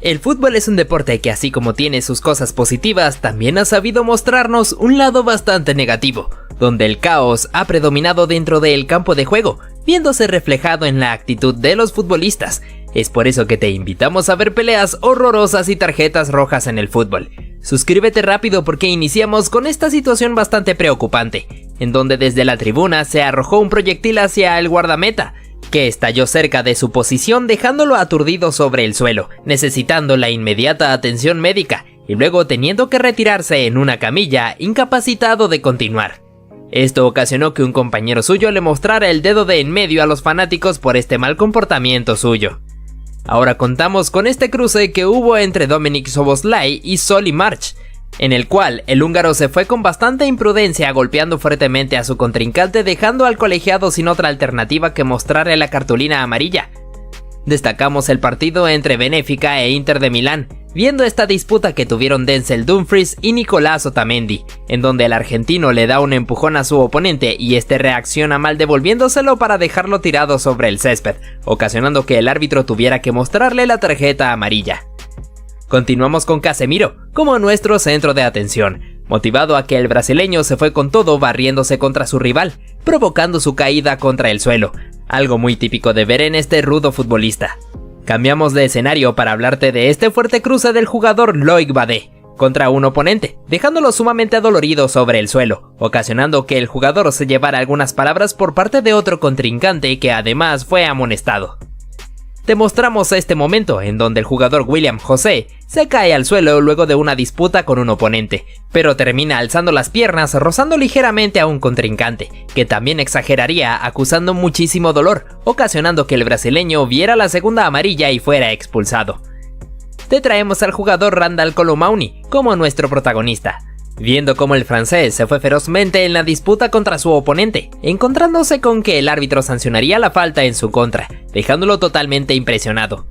El fútbol es un deporte que, así como tiene sus cosas positivas, también ha sabido mostrarnos un lado bastante negativo, donde el caos ha predominado dentro del campo de juego, viéndose reflejado en la actitud de los futbolistas. Es por eso que te invitamos a ver peleas horrorosas y tarjetas rojas en el fútbol. Suscríbete rápido porque iniciamos con esta situación bastante preocupante, en donde desde la tribuna se arrojó un proyectil hacia el guardameta, que estalló cerca de su posición dejándolo aturdido sobre el suelo, necesitando la inmediata atención médica y luego teniendo que retirarse en una camilla, incapacitado de continuar. Esto ocasionó que un compañero suyo le mostrara el dedo de en medio a los fanáticos por este mal comportamiento suyo. Ahora contamos con este cruce que hubo entre Dominik Szoboszlai y Solly March, en el cual el húngaro se fue con bastante imprudencia golpeando fuertemente a su contrincante, dejando al colegiado sin otra alternativa que mostrarle la cartulina amarilla. Destacamos el partido entre Benfica e Inter de Milán, viendo esta disputa que tuvieron Denzel Dumfries y Nicolás Otamendi, en donde el argentino le da un empujón a su oponente y este reacciona mal devolviéndoselo para dejarlo tirado sobre el césped, ocasionando que el árbitro tuviera que mostrarle la tarjeta amarilla. Continuamos con Casemiro como nuestro centro de atención, motivado a que el brasileño se fue con todo barriéndose contra su rival, provocando su caída contra el suelo, algo muy típico de ver en este rudo futbolista. Cambiamos de escenario para hablarte de este fuerte cruce del jugador Loic Badé contra un oponente, dejándolo sumamente adolorido sobre el suelo, ocasionando que el jugador se llevara algunas palabras por parte de otro contrincante que además fue amonestado. Te mostramos este momento en donde el jugador William José se cae al suelo luego de una disputa con un oponente, pero termina alzando las piernas rozando ligeramente a un contrincante, que también exageraría acusando muchísimo dolor, ocasionando que el brasileño viera la segunda amarilla y fuera expulsado. Te traemos al jugador Randal Kolo Muani como nuestro protagonista, viendo cómo el francés se fue ferozmente en la disputa contra su oponente, encontrándose con que el árbitro sancionaría la falta en su contra, dejándolo totalmente impresionado.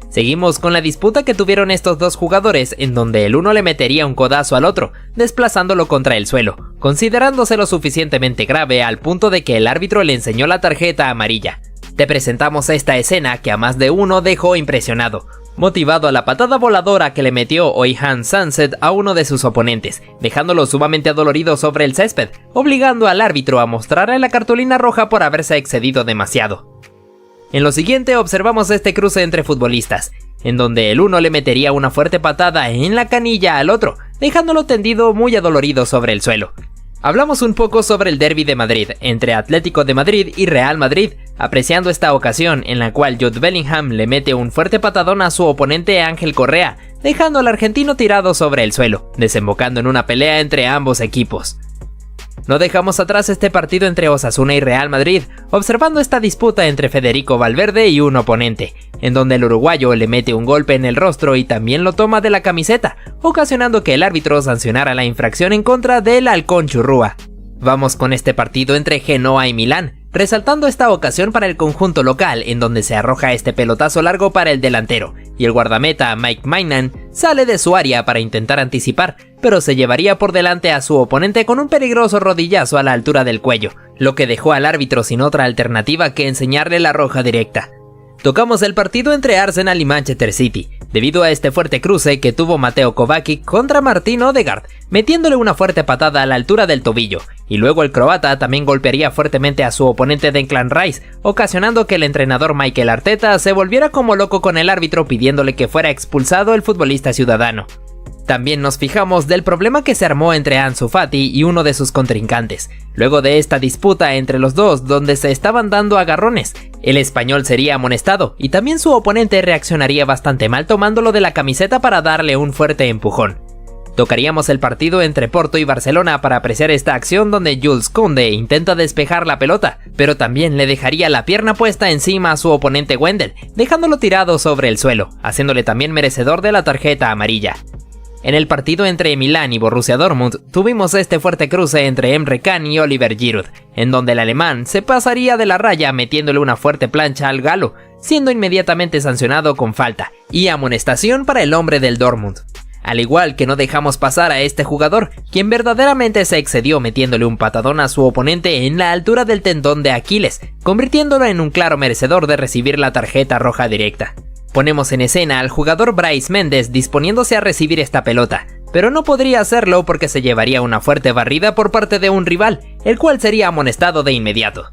Seguimos con la disputa que tuvieron estos dos jugadores, en donde el uno le metería un codazo al otro, desplazándolo contra el suelo, considerándose lo suficientemente grave al punto de que el árbitro le enseñó la tarjeta amarilla. Te presentamos esta escena que a más de uno dejó impresionado, motivado a la patada voladora que le metió Oyhan Sunset a uno de sus oponentes, dejándolo sumamente adolorido sobre el césped, obligando al árbitro a mostrarle la cartulina roja por haberse excedido demasiado. En lo siguiente observamos este cruce entre futbolistas, en donde el uno le metería una fuerte patada en la canilla al otro, dejándolo tendido muy adolorido sobre el suelo. Hablamos un poco sobre el derbi de Madrid, entre Atlético de Madrid y Real Madrid, apreciando esta ocasión en la cual Jude Bellingham le mete un fuerte patadón a su oponente Ángel Correa, dejando al argentino tirado sobre el suelo, desembocando en una pelea entre ambos equipos. No dejamos atrás este partido entre Osasuna y Real Madrid, observando esta disputa entre Federico Valverde y un oponente, en donde el uruguayo le mete un golpe en el rostro y también lo toma de la camiseta, ocasionando que el árbitro sancionara la infracción en contra del Halcón Churrúa. Vamos con este partido entre Genoa y Milán, resaltando esta ocasión para el conjunto local, en donde se arroja este pelotazo largo para el delantero, y el guardameta Mike Maignan sale de su área para intentar anticipar, pero se llevaría por delante a su oponente con un peligroso rodillazo a la altura del cuello, lo que dejó al árbitro sin otra alternativa que enseñarle la roja directa. Tocamos el partido entre Arsenal y Manchester City, debido a este fuerte cruce que tuvo Mateo Kovacic contra Martin Odegaard, metiéndole una fuerte patada a la altura del tobillo, y luego el croata también golpearía fuertemente a su oponente Declan Rice, ocasionando que el entrenador Mikel Arteta se volviera como loco con el árbitro pidiéndole que fuera expulsado el futbolista ciudadano. También nos fijamos del problema que se armó entre Ansu Fati y uno de sus contrincantes, luego de esta disputa entre los dos donde se estaban dando agarrones. El español sería amonestado y también su oponente reaccionaría bastante mal tomándolo de la camiseta para darle un fuerte empujón. Tocaríamos el partido entre Porto y Barcelona para apreciar esta acción donde Jules Koundé intenta despejar la pelota, pero también le dejaría la pierna puesta encima a su oponente Wendel, dejándolo tirado sobre el suelo, haciéndole también merecedor de la tarjeta amarilla. En el partido entre Milán y Borussia Dortmund tuvimos este fuerte cruce entre Emre Can y Oliver Giroud, en donde el alemán se pasaría de la raya metiéndole una fuerte plancha al galo, siendo inmediatamente sancionado con falta y amonestación para el hombre del Dortmund. Al igual que no dejamos pasar a este jugador, quien verdaderamente se excedió metiéndole un patadón a su oponente en la altura del tendón de Aquiles, convirtiéndolo en un claro merecedor de recibir la tarjeta roja directa. Ponemos en escena al jugador Brais Méndez disponiéndose a recibir esta pelota, pero no podría hacerlo porque se llevaría una fuerte barrida por parte de un rival, el cual sería amonestado de inmediato.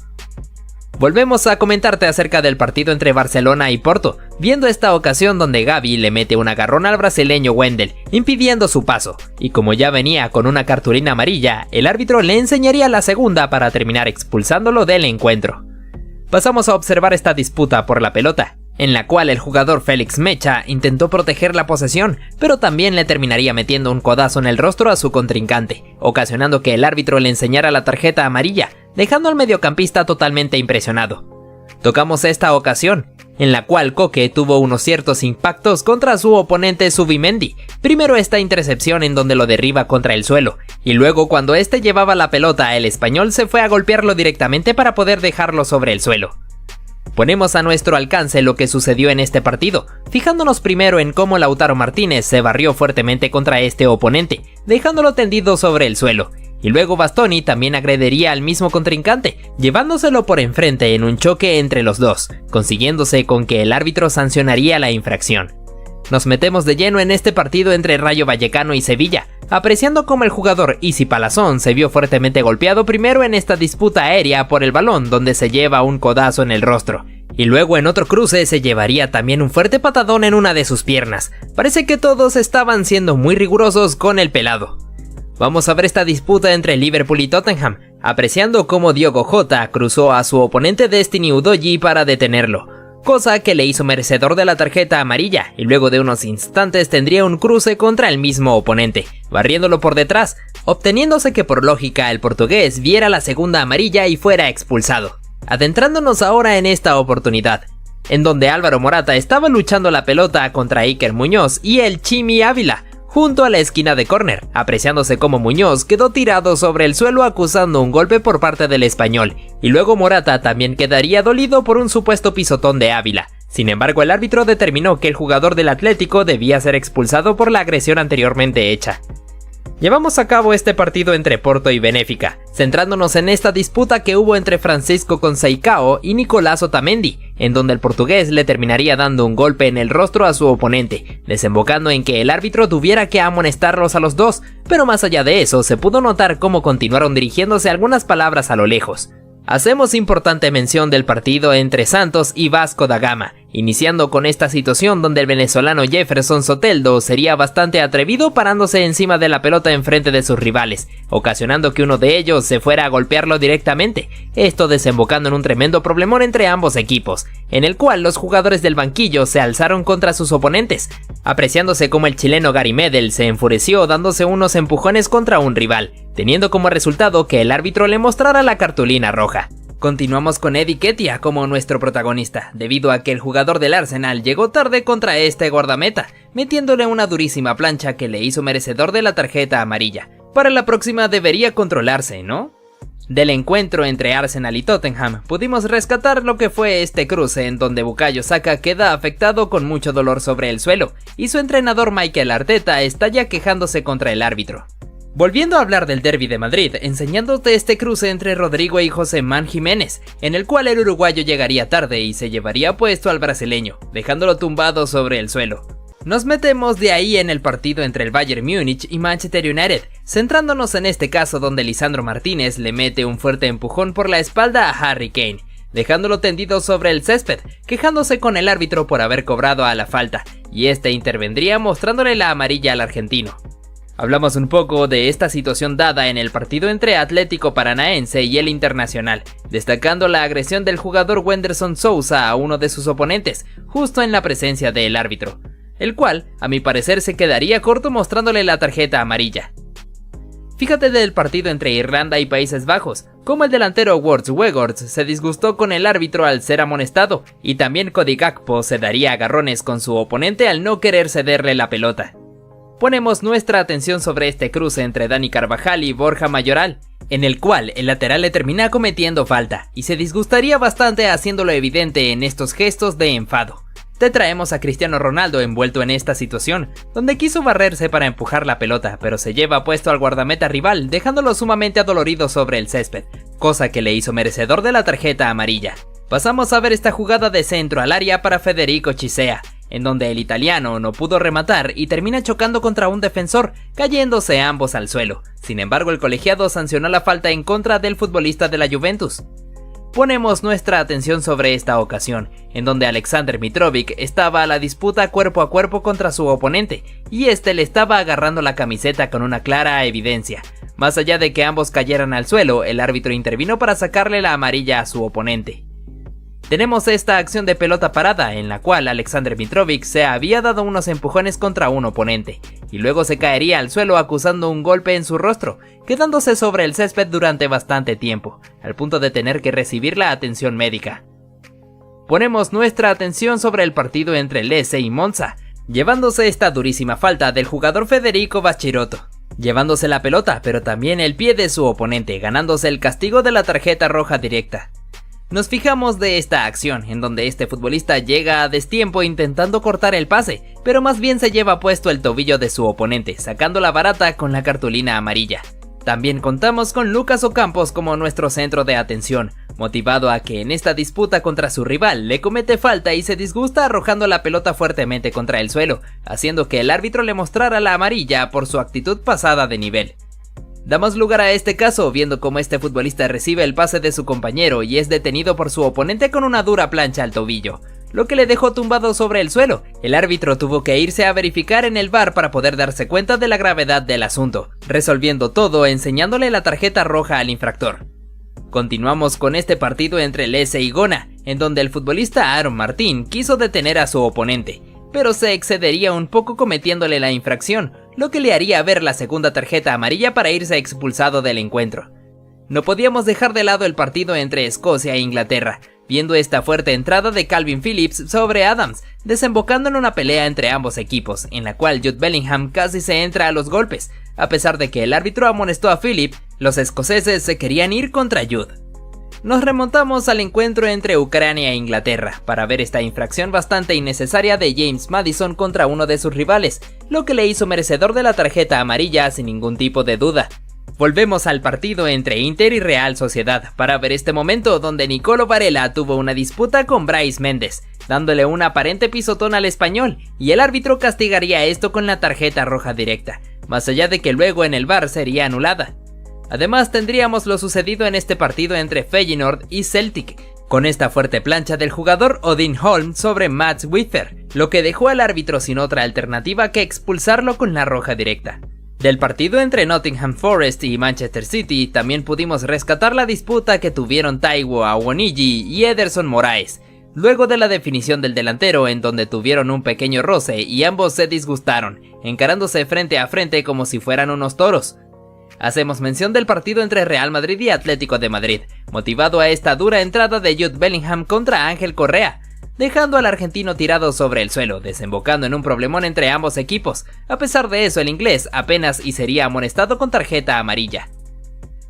Volvemos a comentarte acerca del partido entre Barcelona y Porto, viendo esta ocasión donde Gavi le mete un agarrón al brasileño Wendel, impidiendo su paso, y como ya venía con una cartulina amarilla, el árbitro le enseñaría la segunda para terminar expulsándolo del encuentro. Pasamos a observar esta disputa por la pelota, en la cual el jugador Félix Mecha intentó proteger la posesión, pero también le terminaría metiendo un codazo en el rostro a su contrincante, ocasionando que el árbitro le enseñara la tarjeta amarilla, dejando al mediocampista totalmente impresionado. Tocamos esta ocasión, en la cual Koke tuvo unos ciertos impactos contra su oponente Zubimendi, primero esta intercepción en donde lo derriba contra el suelo, y luego cuando este llevaba la pelota el español se fue a golpearlo directamente para poder dejarlo sobre el suelo. Ponemos a nuestro alcance lo que sucedió en este partido, fijándonos primero en cómo Lautaro Martínez se barrió fuertemente contra este oponente, dejándolo tendido sobre el suelo, y luego Bastoni también agrediría al mismo contrincante, llevándoselo por enfrente en un choque entre los dos, consiguiéndose con que el árbitro sancionaría la infracción. Nos metemos de lleno en este partido entre Rayo Vallecano y Sevilla, apreciando cómo el jugador Isi Palazón se vio fuertemente golpeado primero en esta disputa aérea por el balón donde se lleva un codazo en el rostro, y luego en otro cruce se llevaría también un fuerte patadón en una de sus piernas. Parece que todos estaban siendo muy rigurosos con el pelado. Vamos a ver esta disputa entre Liverpool y Tottenham, apreciando cómo Diogo Jota cruzó a su oponente Destiny Udogie para detenerlo, cosa que le hizo merecedor de la tarjeta amarilla, y luego de unos instantes tendría un cruce contra el mismo oponente, barriéndolo por detrás, obteniéndose que por lógica el portugués viera la segunda amarilla y fuera expulsado. Adentrándonos ahora en esta oportunidad, en donde Álvaro Morata estaba luchando la pelota contra Iker Muñoz y el Chimi Ávila, junto a la esquina de córner, apreciándose como Muñoz quedó tirado sobre el suelo acusando un golpe por parte del español, y luego Morata también quedaría dolido por un supuesto pisotón de Ávila. Sin embargo, el árbitro determinó que el jugador del Atlético debía ser expulsado por la agresión anteriormente hecha. Llevamos a cabo este partido entre Porto y Benfica, centrándonos en esta disputa que hubo entre Francisco Conceição y Nicolás Otamendi, en donde el portugués le terminaría dando un golpe en el rostro a su oponente, desembocando en que el árbitro tuviera que amonestarlos a los dos, pero más allá de eso se pudo notar cómo continuaron dirigiéndose algunas palabras a lo lejos. Hacemos importante mención del partido entre Santos y Vasco da Gama, iniciando con esta situación donde el venezolano Jefferson Soteldo sería bastante atrevido parándose encima de la pelota enfrente de sus rivales, ocasionando que uno de ellos se fuera a golpearlo directamente, esto desembocando en un tremendo problemón entre ambos equipos, en el cual los jugadores del banquillo se alzaron contra sus oponentes, apreciándose como el chileno Gary Medel se enfureció dándose unos empujones contra un rival, teniendo como resultado que el árbitro le mostrara la cartulina roja. Continuamos con Eddie Nketiah como nuestro protagonista, debido a que el jugador del Arsenal llegó tarde contra este guardameta, metiéndole una durísima plancha que le hizo merecedor de la tarjeta amarilla. Para la próxima debería controlarse, ¿no? Del encuentro entre Arsenal y Tottenham, pudimos rescatar lo que fue este cruce en donde Bukayo Saka queda afectado con mucho dolor sobre el suelo, y su entrenador Mikel Arteta está ya quejándose contra el árbitro. Volviendo a hablar del derbi de Madrid, enseñándote este cruce entre Rodrigo y Joséman Jiménez, en el cual el uruguayo llegaría tarde y se llevaría puesto al brasileño, dejándolo tumbado sobre el suelo. Nos metemos de ahí en el partido entre el Bayern Múnich y Manchester United, centrándonos en este caso donde Lisandro Martínez le mete un fuerte empujón por la espalda a Harry Kane, dejándolo tendido sobre el césped, quejándose con el árbitro por haber cobrado a la falta, y este intervendría mostrándole la amarilla al argentino. Hablamos un poco de esta situación dada en el partido entre Atlético Paranaense y el Internacional, destacando la agresión del jugador Wenderson Sousa a uno de sus oponentes, justo en la presencia del árbitro, el cual, a mi parecer, se quedaría corto mostrándole la tarjeta amarilla. Fíjate del partido entre Irlanda y Países Bajos, como el delantero Wout Weghorst se disgustó con el árbitro al ser amonestado, y también Cody Gakpo se daría agarrones con su oponente al no querer cederle la pelota. Ponemos nuestra atención sobre este cruce entre Dani Carvajal y Borja Mayoral, en el cual el lateral le termina cometiendo falta, y se disgustaría bastante haciéndolo evidente en estos gestos de enfado. Te traemos a Cristiano Ronaldo envuelto en esta situación, donde quiso barrerse para empujar la pelota, pero se lleva puesto al guardameta rival, dejándolo sumamente adolorido sobre el césped, cosa que le hizo merecedor de la tarjeta amarilla. Pasamos a ver esta jugada de centro al área para Federico Chisea, en donde el italiano no pudo rematar y termina chocando contra un defensor, cayéndose ambos al suelo. Sin embargo, el colegiado sancionó la falta en contra del futbolista de la Juventus. Ponemos nuestra atención sobre esta ocasión, en donde Alexander Mitrovic estaba a la disputa cuerpo a cuerpo contra su oponente, y este le estaba agarrando la camiseta con una clara evidencia. Más allá de que ambos cayeran al suelo, el árbitro intervino para sacarle la amarilla a su oponente. Tenemos esta acción de pelota parada, en la cual Alexander Mitrovic se había dado unos empujones contra un oponente, y luego se caería al suelo acusando un golpe en su rostro, quedándose sobre el césped durante bastante tiempo, al punto de tener que recibir la atención médica. Ponemos nuestra atención sobre el partido entre Lecce y Monza, llevándose esta durísima falta del jugador Federico Bachirotto, llevándose la pelota pero también el pie de su oponente, ganándose el castigo de la tarjeta roja directa. Nos fijamos de esta acción, en donde este futbolista llega a destiempo intentando cortar el pase, pero más bien se lleva puesto el tobillo de su oponente, sacándola barata con la cartulina amarilla. También contamos con Lucas Ocampos como nuestro centro de atención, motivado a que en esta disputa contra su rival le comete falta y se disgusta arrojando la pelota fuertemente contra el suelo, haciendo que el árbitro le mostrara la amarilla por su actitud pasada de nivel. Damos lugar a este caso viendo cómo este futbolista recibe el pase de su compañero y es detenido por su oponente con una dura plancha al tobillo, lo que le dejó tumbado sobre el suelo. El árbitro tuvo que irse a verificar en el VAR para poder darse cuenta de la gravedad del asunto, resolviendo todo enseñándole la tarjeta roja al infractor. Continuamos con este partido entre Lecce y Gona, en donde el futbolista Aaron Martín quiso detener a su oponente, pero se excedería un poco cometiéndole la infracción, lo que le haría ver la segunda tarjeta amarilla para irse expulsado del encuentro. No podíamos dejar de lado el partido entre Escocia e Inglaterra, viendo esta fuerte entrada de Calvin Phillips sobre Adams, desembocando en una pelea entre ambos equipos, en la cual Jude Bellingham casi se entra a los golpes. A pesar de que el árbitro amonestó a Phillips, los escoceses se querían ir contra Jude. Nos remontamos al encuentro entre Ucrania e Inglaterra para ver esta infracción bastante innecesaria de James Maddison contra uno de sus rivales, lo que le hizo merecedor de la tarjeta amarilla sin ningún tipo de duda. Volvemos al partido entre Inter y Real Sociedad para ver este momento donde Nicolo Varela tuvo una disputa con Brais Méndez, dándole un aparente pisotón al español, y el árbitro castigaría esto con la tarjeta roja directa, más allá de que luego en el VAR sería anulada. Además tendríamos lo sucedido en este partido entre Feyenoord y Celtic, con esta fuerte plancha del jugador Odin Holm sobre Mats Wither, lo que dejó al árbitro sin otra alternativa que expulsarlo con la roja directa. Del partido entre Nottingham Forest y Manchester City también pudimos rescatar la disputa que tuvieron Taiwo Awoniyi y Ederson Moraes, luego de la definición del delantero en donde tuvieron un pequeño roce y ambos se disgustaron, encarándose frente a frente como si fueran unos toros. Hacemos mención del partido entre Real Madrid y Atlético de Madrid, motivado a esta dura entrada de Jude Bellingham contra Ángel Correa, dejando al argentino tirado sobre el suelo, desembocando en un problemón entre ambos equipos. A pesar de eso, el inglés apenas y sería amonestado con tarjeta amarilla.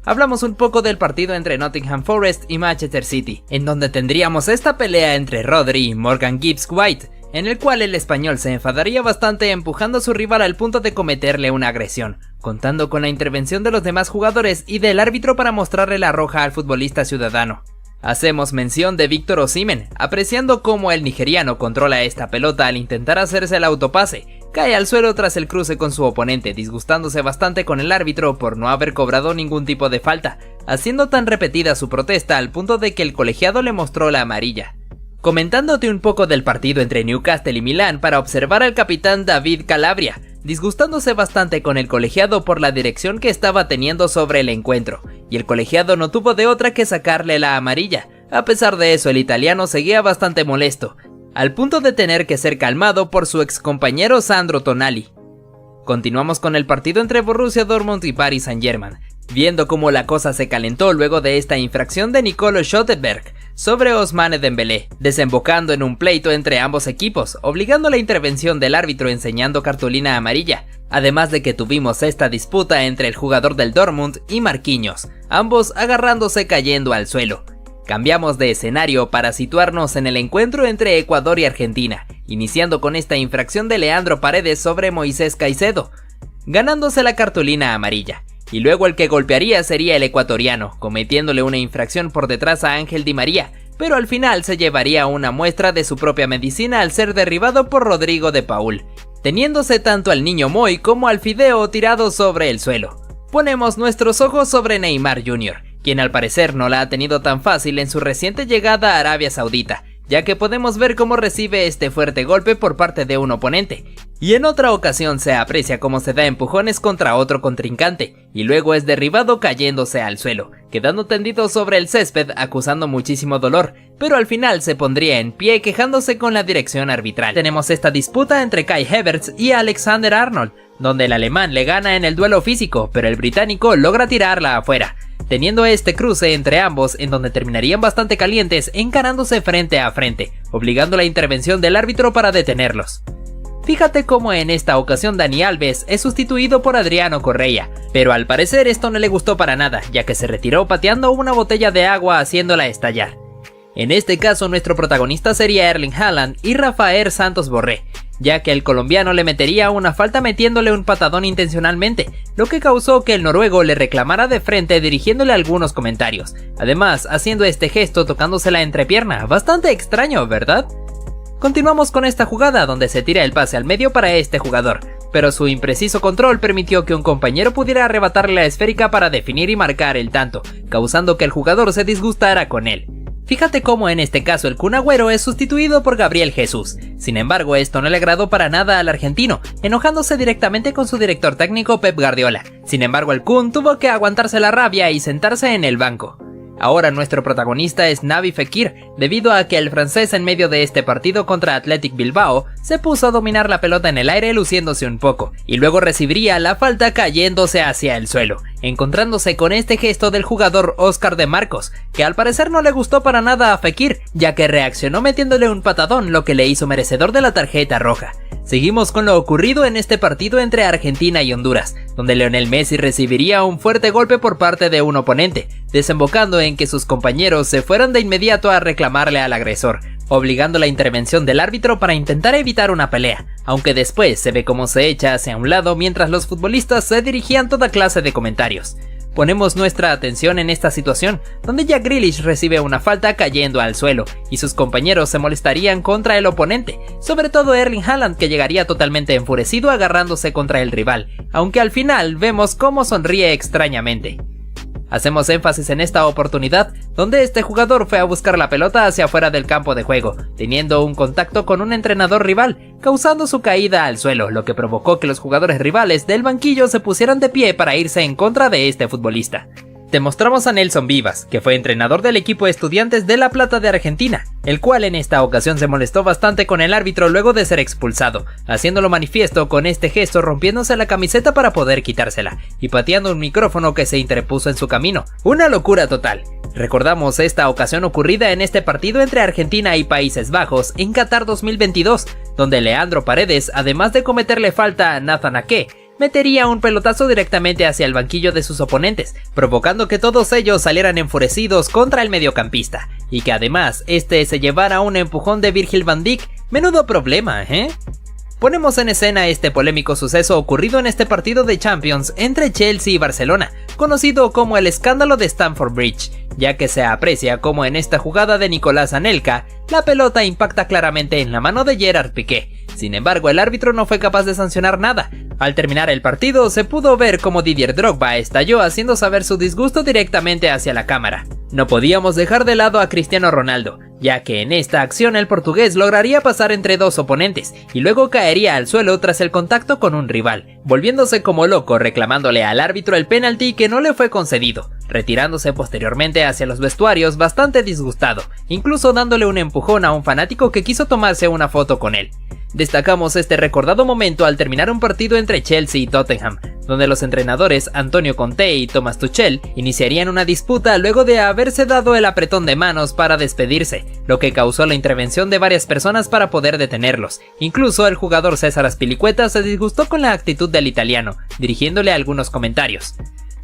Hablamos un poco del partido entre Nottingham Forest y Manchester City, en donde tendríamos esta pelea entre Rodri y Morgan Gibbs White, en el cual el español se enfadaría bastante empujando a su rival al punto de cometerle una agresión, contando con la intervención de los demás jugadores y del árbitro para mostrarle la roja al futbolista ciudadano. Hacemos mención de Víctor Osimhen, apreciando cómo el nigeriano controla esta pelota al intentar hacerse el autopase, cae al suelo tras el cruce con su oponente, disgustándose bastante con el árbitro por no haber cobrado ningún tipo de falta, haciendo tan repetida su protesta al punto de que el colegiado le mostró la amarilla. Comentándote un poco del partido entre Newcastle y Milán para observar al capitán David Calabria, disgustándose bastante con el colegiado por la dirección que estaba teniendo sobre el encuentro, y el colegiado no tuvo de otra que sacarle la amarilla. A pesar de eso, el italiano seguía bastante molesto, al punto de tener que ser calmado por su ex compañero Sandro Tonali. Continuamos con el partido entre Borussia Dortmund y Paris Saint-Germain, viendo cómo la cosa se calentó luego de esta infracción de Nicolo Schottenberg sobre Ousmane Dembélé, desembocando en un pleito entre ambos equipos, obligando la intervención del árbitro enseñando cartulina amarilla, además de que tuvimos esta disputa entre el jugador del Dortmund y Marquinhos, ambos agarrándose cayendo al suelo. Cambiamos de escenario para situarnos en el encuentro entre Ecuador y Argentina, iniciando con esta infracción de Leandro Paredes sobre Moisés Caicedo, ganándose la cartulina amarilla. Y luego el que golpearía sería el ecuatoriano, cometiéndole una infracción por detrás a Ángel Di María, pero al final se llevaría una muestra de su propia medicina al ser derribado por Rodrigo de Paul, teniéndose tanto al niño Moy como al Fideo tirados sobre el suelo. Ponemos nuestros ojos sobre Neymar Jr., quien al parecer no la ha tenido tan fácil en su reciente llegada a Arabia Saudita, ya que podemos ver cómo recibe este fuerte golpe por parte de un oponente, y en otra ocasión se aprecia cómo se da empujones contra otro contrincante, y luego es derribado cayéndose al suelo, quedando tendido sobre el césped acusando muchísimo dolor, pero al final se pondría en pie quejándose con la dirección arbitral. Tenemos esta disputa entre Kai Havertz y Alexander Arnold, donde el alemán le gana en el duelo físico, pero el británico logra tirarla afuera, teniendo este cruce entre ambos en donde terminarían bastante calientes encarándose frente a frente, obligando la intervención del árbitro para detenerlos. Fíjate cómo en esta ocasión Dani Alves es sustituido por Adriano Correa, pero al parecer esto no le gustó para nada, ya que se retiró pateando una botella de agua haciéndola estallar. En este caso nuestro protagonista sería Erling Haaland y Rafael Santos Borré, ya que el colombiano le metería una falta metiéndole un patadón intencionalmente, lo que causó que el noruego le reclamara de frente dirigiéndole algunos comentarios, además haciendo este gesto tocándose la entrepierna, bastante extraño, ¿verdad? Continuamos con esta jugada donde se tira el pase al medio para este jugador, pero su impreciso control permitió que un compañero pudiera arrebatarle la esférica para definir y marcar el tanto, causando que el jugador se disgustara con él. Fíjate cómo en este caso el Kun Agüero es sustituido por Gabriel Jesús. Sin embargo, esto no le agradó para nada al argentino, enojándose directamente con su director técnico Pep Guardiola. Sin embargo, el Kun tuvo que aguantarse la rabia y sentarse en el banco. Ahora nuestro protagonista es Naby Fekir, debido a que el francés en medio de este partido contra Athletic Bilbao se puso a dominar la pelota en el aire luciéndose un poco, y luego recibiría la falta cayéndose hacia el suelo, encontrándose con este gesto del jugador Oscar de Marcos, que al parecer no le gustó para nada a Fekir, ya que reaccionó metiéndole un patadón, lo que le hizo merecedor de la tarjeta roja. Seguimos con lo ocurrido en este partido entre Argentina y Honduras, donde Lionel Messi recibiría un fuerte golpe por parte de un oponente, desembocando en que sus compañeros se fueran de inmediato a reclamarle al agresor, obligando la intervención del árbitro para intentar evitar una pelea, aunque después se ve cómo se echa hacia un lado mientras los futbolistas se dirigían toda clase de comentarios. Ponemos nuestra atención en esta situación, donde Jack Grealish recibe una falta cayendo al suelo, y sus compañeros se molestarían contra el oponente, sobre todo Erling Haaland, que llegaría totalmente enfurecido agarrándose contra el rival, aunque al final vemos cómo sonríe extrañamente. Hacemos énfasis en esta oportunidad, donde este jugador fue a buscar la pelota hacia afuera del campo de juego, teniendo un contacto con un entrenador rival, causando su caída al suelo, lo que provocó que los jugadores rivales del banquillo se pusieran de pie para irse en contra de este futbolista. Te mostramos a Nelson Vivas, que fue entrenador del equipo Estudiantes de La Plata de Argentina, el cual en esta ocasión se molestó bastante con el árbitro luego de ser expulsado, haciéndolo manifiesto con este gesto rompiéndose la camiseta para poder quitársela, y pateando un micrófono que se interpuso en su camino. Una locura total. Recordamos esta ocasión ocurrida en este partido entre Argentina y Países Bajos en Qatar 2022, donde Leandro Paredes, además de cometerle falta a Nathan Ake, metería un pelotazo directamente hacia el banquillo de sus oponentes, provocando que todos ellos salieran enfurecidos contra el mediocampista, y que además este se llevara un empujón de Virgil van Dijk. Menudo problema, ¿eh? Ponemos en escena este polémico suceso ocurrido en este partido de Champions entre Chelsea y Barcelona, conocido como el escándalo de Stamford Bridge, ya que se aprecia como en esta jugada de Nicolás Anelka, la pelota impacta claramente en la mano de Gerard Piqué. Sin embargo, el árbitro no fue capaz de sancionar nada. Al terminar el partido, se pudo ver cómo Didier Drogba estalló haciendo saber su disgusto directamente hacia la cámara. No podíamos dejar de lado a Cristiano Ronaldo, ya que en esta acción el portugués lograría pasar entre dos oponentes y luego caería al suelo tras el contacto con un rival, volviéndose como loco reclamándole al árbitro el penalti que no le fue concedido, retirándose posteriormente hacia los vestuarios bastante disgustado, incluso dándole un empujón a un fanático que quiso tomarse una foto con él. Destacamos este recordado momento al terminar un partido entre Chelsea y Tottenham, donde los entrenadores Antonio Conte y Thomas Tuchel iniciarían una disputa luego de haberse dado el apretón de manos para despedirse, lo que causó la intervención de varias personas para poder detenerlos. Incluso el jugador César Azpilicueta se disgustó con la actitud del italiano, dirigiéndole algunos comentarios.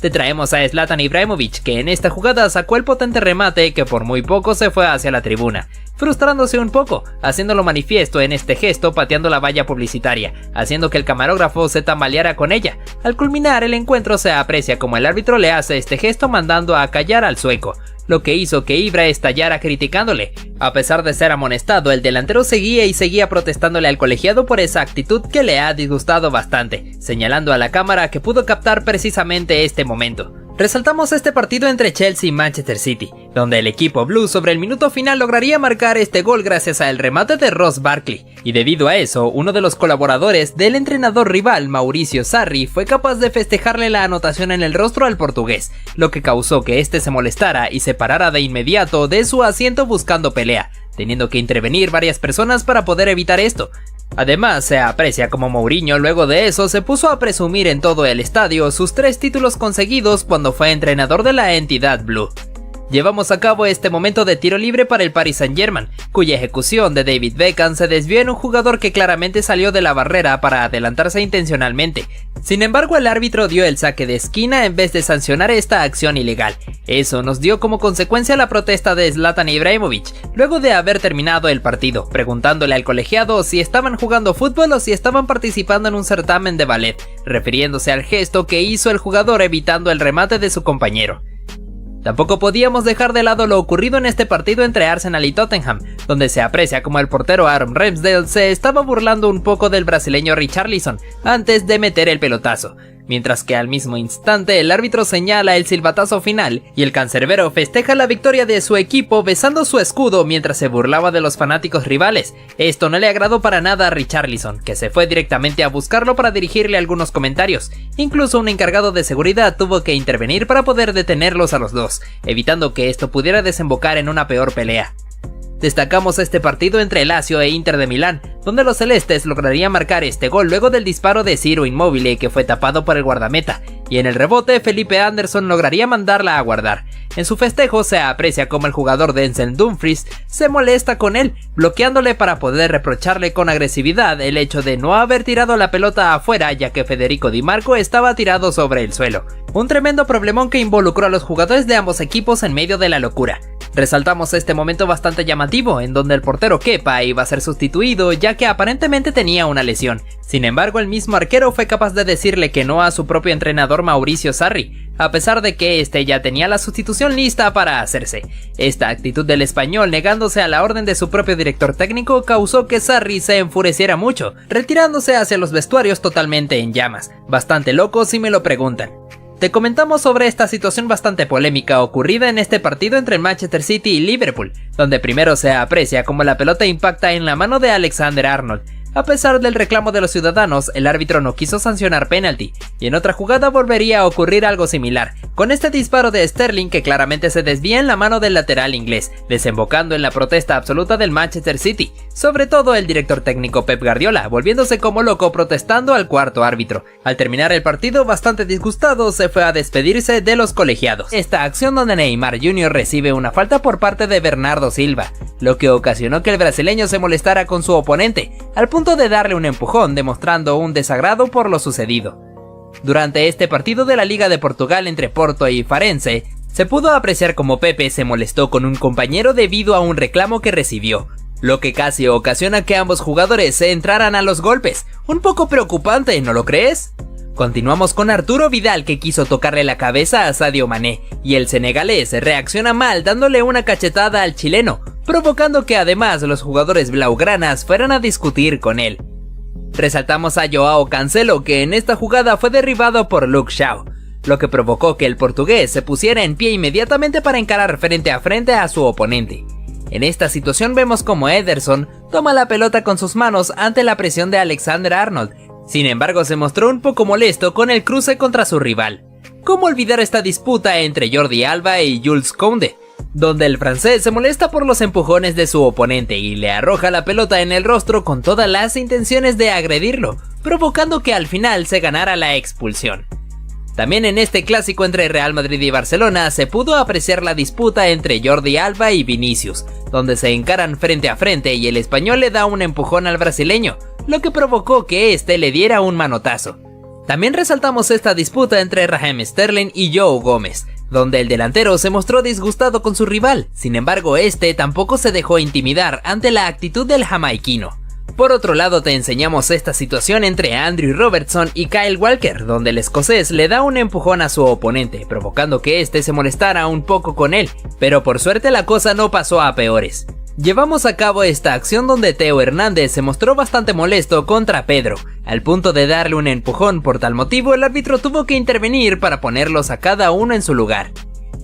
Te traemos a Zlatan Ibrahimovic, que en esta jugada sacó el potente remate que por muy poco se fue hacia la tribuna, frustrándose un poco, haciéndolo manifiesto en este gesto pateando la valla publicitaria, haciendo que el camarógrafo se tambaleara con ella. Al culminar el encuentro se aprecia como el árbitro le hace este gesto mandando a callar al sueco, lo que hizo que Ibra estallara criticándole. A pesar de ser amonestado, el delantero seguía protestándole al colegiado por esa actitud que le ha disgustado bastante, señalando a la cámara que pudo captar precisamente este momento. Resaltamos este partido entre Chelsea y Manchester City, donde el equipo blue sobre el minuto final lograría marcar este gol gracias al remate de Ross Barkley, y debido a eso, uno de los colaboradores del entrenador rival, Mauricio Sarri, fue capaz de festejarle la anotación en el rostro al portugués, lo que causó que este se molestara y se parara de inmediato de su asiento buscando pelea, teniendo que intervenir varias personas para poder evitar esto. Además, se aprecia como Mourinho luego de eso se puso a presumir en todo el estadio sus 3 títulos conseguidos cuando fue entrenador de la entidad blue. Llevamos a cabo este momento de tiro libre para el Paris Saint-Germain, cuya ejecución de David Beckham se desvió en un jugador que claramente salió de la barrera para adelantarse intencionalmente. Sin embargo, el árbitro dio el saque de esquina en vez de sancionar esta acción ilegal. Eso nos dio como consecuencia la protesta de Zlatan Ibrahimovic, luego de haber terminado el partido, preguntándole al colegiado si estaban jugando fútbol o si estaban participando en un certamen de ballet, refiriéndose al gesto que hizo el jugador evitando el remate de su compañero. Tampoco podíamos dejar de lado lo ocurrido en este partido entre Arsenal y Tottenham, donde se aprecia como el portero Aaron Ramsdale se estaba burlando un poco del brasileño Richarlison antes de meter el pelotazo, mientras que al mismo instante el árbitro señala el silbatazo final y el cancerbero festeja la victoria de su equipo besando su escudo mientras se burlaba de los fanáticos rivales. Esto no le agradó para nada a Richarlison, que se fue directamente a buscarlo para dirigirle algunos comentarios. Incluso un encargado de seguridad tuvo que intervenir para poder detenerlos a los dos, evitando que esto pudiera desembocar en una peor pelea. Destacamos este partido entre Lazio e Inter de Milán, donde los celestes lograrían marcar este gol luego del disparo de Ciro Immobile que fue tapado por el guardameta, y en el rebote Felipe Anderson lograría mandarla a guardar. En su festejo se aprecia como el jugador Denzel Dumfries se molesta con él, bloqueándole para poder reprocharle con agresividad el hecho de no haber tirado la pelota afuera ya que Federico Di Marco estaba tirado sobre el suelo. Un tremendo problemón que involucró a los jugadores de ambos equipos en medio de la locura. Resaltamos este momento bastante llamativo, en donde el portero Kepa iba a ser sustituido ya que aparentemente tenía una lesión. Sin embargo, el mismo arquero fue capaz de decirle que no a su propio entrenador Mauricio Sarri, a pesar de que este ya tenía la sustitución lista para hacerse. Esta actitud del español negándose a la orden de su propio director técnico causó que Sarri se enfureciera mucho, retirándose hacia los vestuarios totalmente en llamas. Bastante loco si me lo preguntan. Te comentamos sobre esta situación bastante polémica ocurrida en este partido entre Manchester City y Liverpool, donde primero se aprecia como la pelota impacta en la mano de Alexander-Arnold. A pesar del reclamo de los ciudadanos, el árbitro no quiso sancionar penalti, y en otra jugada volvería a ocurrir algo similar, con este disparo de Sterling que claramente se desvía en la mano del lateral inglés, desembocando en la protesta absoluta del Manchester City, sobre todo el director técnico Pep Guardiola, volviéndose como loco protestando al cuarto árbitro. Al terminar el partido, bastante disgustado, se fue a despedirse de los colegiados. Esta acción donde Neymar Jr. recibe una falta por parte de Bernardo Silva, lo que ocasionó que el brasileño se molestara con su oponente, al punto de darle un empujón demostrando un desagrado por lo sucedido. Durante este partido de la Liga de Portugal entre Porto y Farense, se pudo apreciar como Pepe se molestó con un compañero debido a un reclamo que recibió, lo que casi ocasiona que ambos jugadores se entraran a los golpes. Un poco preocupante, ¿no lo crees? Continuamos con Arturo Vidal que quiso tocarle la cabeza a Sadio Mané, y el senegalés reacciona mal dándole una cachetada al chileno, provocando que además los jugadores blaugranas fueran a discutir con él. Resaltamos a Joao Cancelo que en esta jugada fue derribado por Luke Shaw, lo que provocó que el portugués se pusiera en pie inmediatamente para encarar frente a su oponente. En esta situación vemos como Ederson toma la pelota con sus manos ante la presión de Alexander-Arnold. Sin embargo, se mostró un poco molesto con el cruce contra su rival. ¿Cómo olvidar esta disputa entre Jordi Alba y Jules Koundé, donde el francés se molesta por los empujones de su oponente y le arroja la pelota en el rostro con todas las intenciones de agredirlo, provocando que al final se ganara la expulsión? También en este clásico entre Real Madrid y Barcelona se pudo apreciar la disputa entre Jordi Alba y Vinicius, donde se encaran frente a frente y el español le da un empujón al brasileño, lo que provocó que este le diera un manotazo. También resaltamos esta disputa entre Raheem Sterling y Joe Gómez, donde el delantero se mostró disgustado con su rival. Sin embargo, este tampoco se dejó intimidar ante la actitud del jamaiquino, Por otro lado, te enseñamos esta situación entre Andrew Robertson y Kyle Walker, donde el escocés le da un empujón a su oponente, provocando que este se molestara un poco con él, pero por suerte la cosa no pasó a peores. Llevamos a cabo esta acción donde Theo Hernández se mostró bastante molesto contra Pedro, al punto de darle un empujón. Por tal motivo el árbitro tuvo que intervenir para ponerlos a cada uno en su lugar.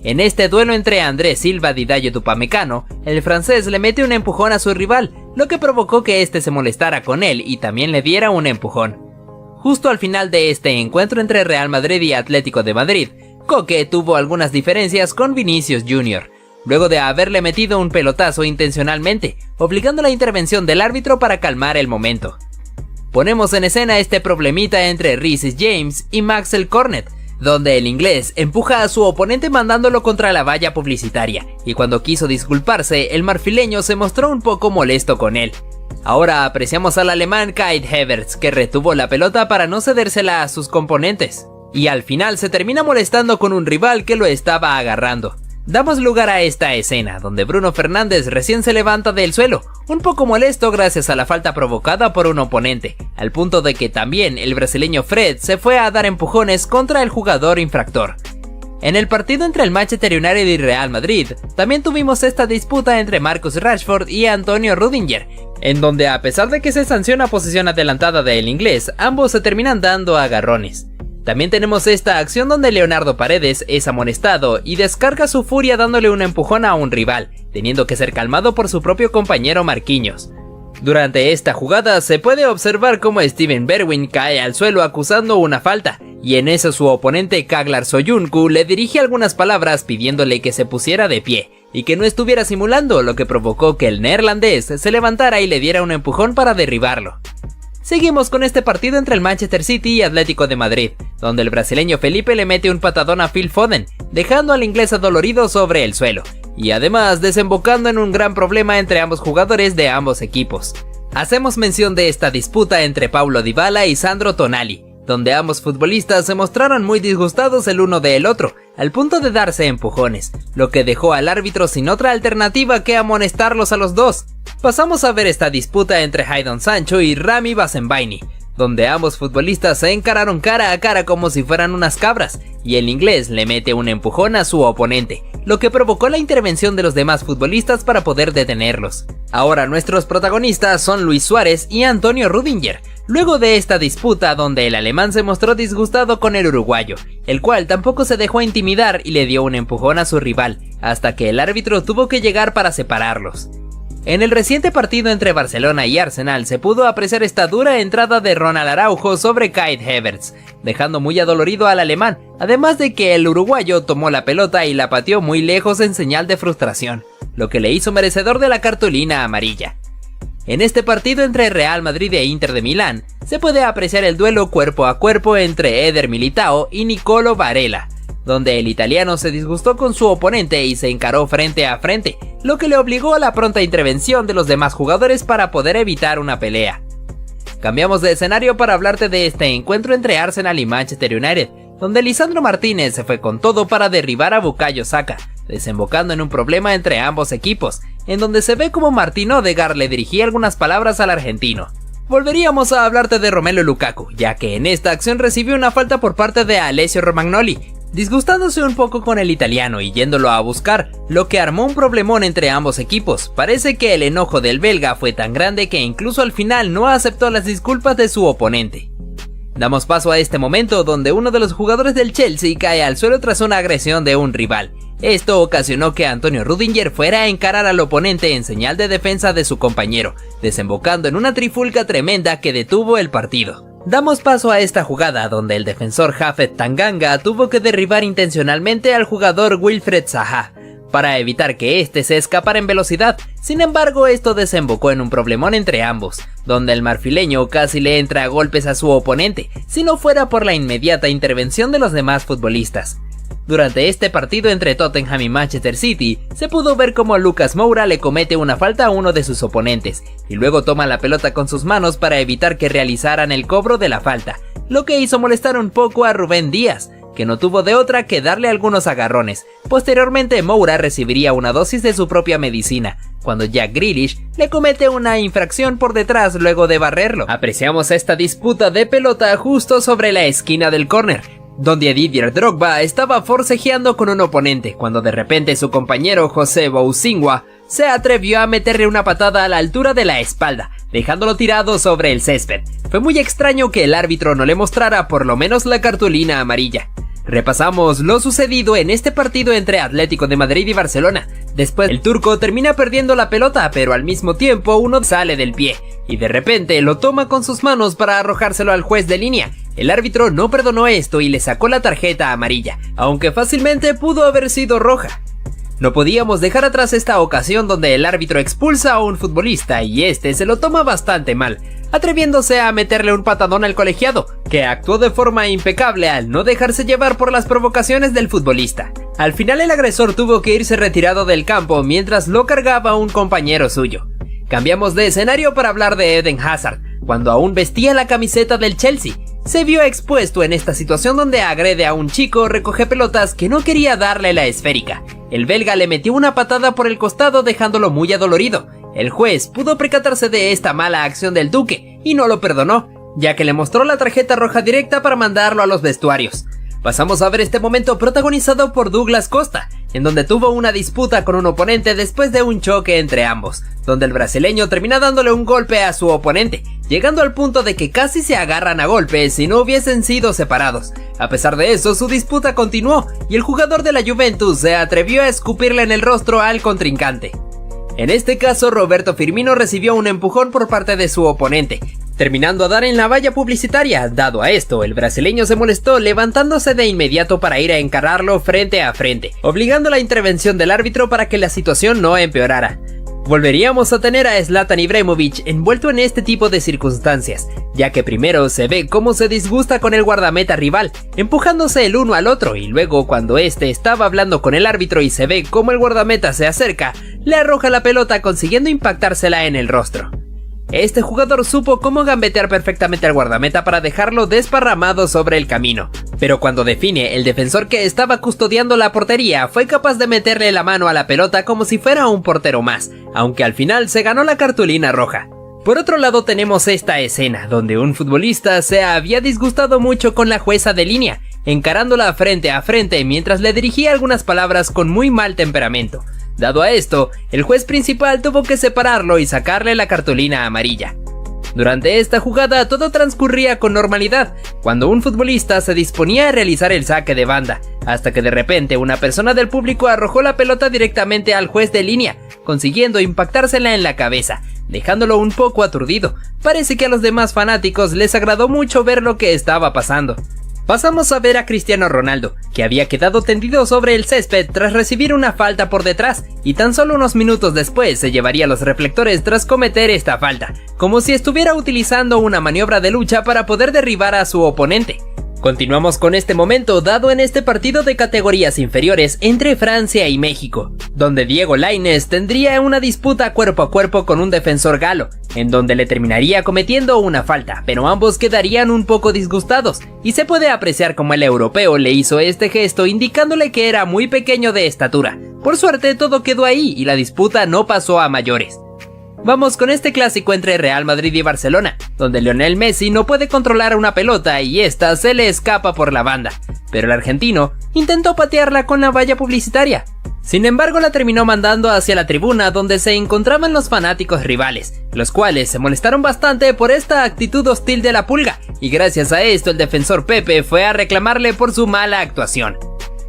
En este duelo entre Andrés Silva y Dayo Tupamecano, el francés le mete un empujón a su rival, lo que provocó que este se molestara con él y también le diera un empujón. Justo al final de este encuentro entre Real Madrid y Atlético de Madrid, Koke tuvo algunas diferencias con Vinicius Jr., luego de haberle metido un pelotazo intencionalmente, obligando la intervención del árbitro para calmar el momento. Ponemos en escena este problemita entre Reece James y Maxwell Cornet, donde el inglés empuja a su oponente mandándolo contra la valla publicitaria, y cuando quiso disculparse, el marfileño se mostró un poco molesto con él. Ahora apreciamos al alemán Kai Havertz, que retuvo la pelota para no cedérsela a sus componentes, y al final se termina molestando con un rival que lo estaba agarrando. Damos lugar a esta escena, donde Bruno Fernández recién se levanta del suelo, un poco molesto gracias a la falta provocada por un oponente, al punto de que también el brasileño Fred se fue a dar empujones contra el jugador infractor. En el partido entre el Manchester United y Real Madrid, también tuvimos esta disputa entre Marcus Rashford y Antonio Rudiger, en donde a pesar de que se sanciona posición adelantada del inglés, ambos se terminan dando agarrones. También tenemos esta acción donde Leonardo Paredes es amonestado y descarga su furia dándole un empujón a un rival, teniendo que ser calmado por su propio compañero Marquinhos. Durante esta jugada se puede observar cómo Steven Bergwijn cae al suelo acusando una falta, y en eso su oponente Kaglar Soyuncu le dirige algunas palabras pidiéndole que se pusiera de pie, y que no estuviera simulando, lo que provocó que el neerlandés se levantara y le diera un empujón para derribarlo. Seguimos con este partido entre el Manchester City y Atlético de Madrid, donde el brasileño Felipe le mete un patadón a Phil Foden, dejando al inglés adolorido sobre el suelo, y además desembocando en un gran problema entre ambos jugadores de ambos equipos. Hacemos mención de esta disputa entre Paulo Dybala y Sandro Tonali, donde ambos futbolistas se mostraron muy disgustados el uno del otro, al punto de darse empujones, lo que dejó al árbitro sin otra alternativa que amonestarlos a los dos. Pasamos a ver esta disputa entre Jadon Sancho y Rami Bensebaini, donde ambos futbolistas se encararon cara a cara como si fueran unas cabras, y el inglés le mete un empujón a su oponente, lo que provocó la intervención de los demás futbolistas para poder detenerlos. Ahora nuestros protagonistas son Luis Suárez y Antonio Rudiger, luego de esta disputa donde el alemán se mostró disgustado con el uruguayo, el cual tampoco se dejó intimidar y le dio un empujón a su rival, hasta que el árbitro tuvo que llegar para separarlos. En el reciente partido entre Barcelona y Arsenal se pudo apreciar esta dura entrada de Ronald Araujo sobre Kai Havertz, dejando muy adolorido al alemán, además de que el uruguayo tomó la pelota y la pateó muy lejos en señal de frustración, lo que le hizo merecedor de la cartulina amarilla. En este partido entre Real Madrid e Inter de Milán, se puede apreciar el duelo cuerpo a cuerpo entre Eder Militao y Nicolo Varela, donde el italiano se disgustó con su oponente y se encaró frente a frente, lo que le obligó a la pronta intervención de los demás jugadores para poder evitar una pelea. Cambiamos de escenario para hablarte de este encuentro entre Arsenal y Manchester United, donde Lisandro Martínez se fue con todo para derribar a Bukayo Saka, desembocando en un problema entre ambos equipos, en donde se ve como Martín Odegaard le dirigía algunas palabras al argentino. Volveríamos a hablarte de Romelu Lukaku, ya que en esta acción recibió una falta por parte de Alessio Romagnoli, disgustándose un poco con el italiano y yéndolo a buscar, lo que armó un problemón entre ambos equipos. Parece que el enojo del belga fue tan grande que incluso al final no aceptó las disculpas de su oponente. Damos paso a este momento donde uno de los jugadores del Chelsea cae al suelo tras una agresión de un rival. Esto ocasionó que Antonio Rudiger fuera a encarar al oponente en señal de defensa de su compañero, desembocando en una trifulca tremenda que detuvo el partido. Damos paso a esta jugada donde el defensor Japhet Tanganga tuvo que derribar intencionalmente al jugador Wilfried Zaha para evitar que éste se escapara en velocidad. Sin embargo, esto desembocó en un problemón entre ambos, donde el marfileño casi le entra a golpes a su oponente, si no fuera por la inmediata intervención de los demás futbolistas. Durante este partido entre Tottenham y Manchester City, se pudo ver cómo Lucas Moura le comete una falta a uno de sus oponentes, y luego toma la pelota con sus manos para evitar que realizaran el cobro de la falta, lo que hizo molestar un poco a Rubén Díaz, que no tuvo de otra que darle algunos agarrones. Posteriormente Moura recibiría una dosis de su propia medicina, cuando Jack Grealish le comete una infracción por detrás luego de barrerlo. Apreciamos esta disputa de pelota justo sobre la esquina del córner, donde Didier Drogba estaba forcejeando con un oponente, cuando de repente su compañero José Boussingua se atrevió a meterle una patada a la altura de la espalda, dejándolo tirado sobre el césped. Fue muy extraño que el árbitro no le mostrara por lo menos la cartulina amarilla. Repasamos lo sucedido en este partido entre Atlético de Madrid y Barcelona. Después el turco termina perdiendo la pelota, pero al mismo tiempo uno sale del pie y de repente lo toma con sus manos para arrojárselo al juez de línea. El árbitro no perdonó esto y le sacó la tarjeta amarilla, aunque fácilmente pudo haber sido roja. No podíamos dejar atrás esta ocasión donde el árbitro expulsa a un futbolista y este se lo toma bastante mal, atreviéndose a meterle un patadón al colegiado, que actuó de forma impecable al no dejarse llevar por las provocaciones del futbolista. Al final el agresor tuvo que irse retirado del campo mientras lo cargaba un compañero suyo. Cambiamos de escenario para hablar de Eden Hazard, cuando aún vestía la camiseta del Chelsea. Se vio expuesto en esta situación donde agrede a un chico recoge pelotas que no quería darle la esférica. El belga le metió una patada por el costado dejándolo muy adolorido. El juez pudo percatarse de esta mala acción del duque y no lo perdonó, ya que le mostró la tarjeta roja directa para mandarlo a los vestuarios. Pasamos a ver este momento protagonizado por Douglas Costa, en donde tuvo una disputa con un oponente después de un choque entre ambos, donde el brasileño termina dándole un golpe a su oponente, llegando al punto de que casi se agarran a golpes si no hubiesen sido separados. A pesar de eso, su disputa continuó y el jugador de la Juventus se atrevió a escupirle en el rostro al contrincante. En este caso, Roberto Firmino recibió un empujón por parte de su oponente, terminando a dar en la valla publicitaria. Dado a esto, el brasileño se molestó, levantándose de inmediato para ir a encararlo frente a frente, obligando la intervención del árbitro para que la situación no empeorara. Volveríamos a tener a Zlatan Ibrahimovic envuelto en este tipo de circunstancias, ya que primero se ve cómo se disgusta con el guardameta rival, empujándose el uno al otro, y luego cuando este estaba hablando con el árbitro y se ve cómo el guardameta se acerca, le arroja la pelota consiguiendo impactársela en el rostro. Este jugador supo cómo gambetear perfectamente al guardameta para dejarlo desparramado sobre el camino, pero cuando define, el defensor que estaba custodiando la portería fue capaz de meterle la mano a la pelota como si fuera un portero más, aunque al final se ganó la cartulina roja. Por otro lado tenemos esta escena, donde un futbolista se había disgustado mucho con la jueza de línea, encarándola frente a frente mientras le dirigía algunas palabras con muy mal temperamento. Dado a esto, el juez principal tuvo que separarlo y sacarle la cartulina amarilla. Durante esta jugada todo transcurría con normalidad, cuando un futbolista se disponía a realizar el saque de banda, hasta que de repente una persona del público arrojó la pelota directamente al juez de línea, consiguiendo impactársela en la cabeza, dejándolo un poco aturdido. Parece que a los demás fanáticos les agradó mucho ver lo que estaba pasando. Pasamos a ver a Cristiano Ronaldo, que había quedado tendido sobre el césped tras recibir una falta por detrás, y tan solo unos minutos después se llevaría los reflectores tras cometer esta falta, como si estuviera utilizando una maniobra de lucha para poder derribar a su oponente. Continuamos con este momento dado en este partido de categorías inferiores entre Francia y México, donde Diego Lainez tendría una disputa cuerpo a cuerpo con un defensor galo, en donde le terminaría cometiendo una falta, pero ambos quedarían un poco disgustados, y se puede apreciar como el europeo le hizo este gesto indicándole que era muy pequeño de estatura. Por suerte todo quedó ahí y la disputa no pasó a mayores. Vamos con este clásico entre Real Madrid y Barcelona, donde Lionel Messi no puede controlar una pelota y esta se le escapa por la banda, pero el argentino intentó patearla con la valla publicitaria. Sin embargo, la terminó mandando hacia la tribuna donde se encontraban los fanáticos rivales, los cuales se molestaron bastante por esta actitud hostil de la Pulga, y gracias a esto el defensor Pepe fue a reclamarle por su mala actuación.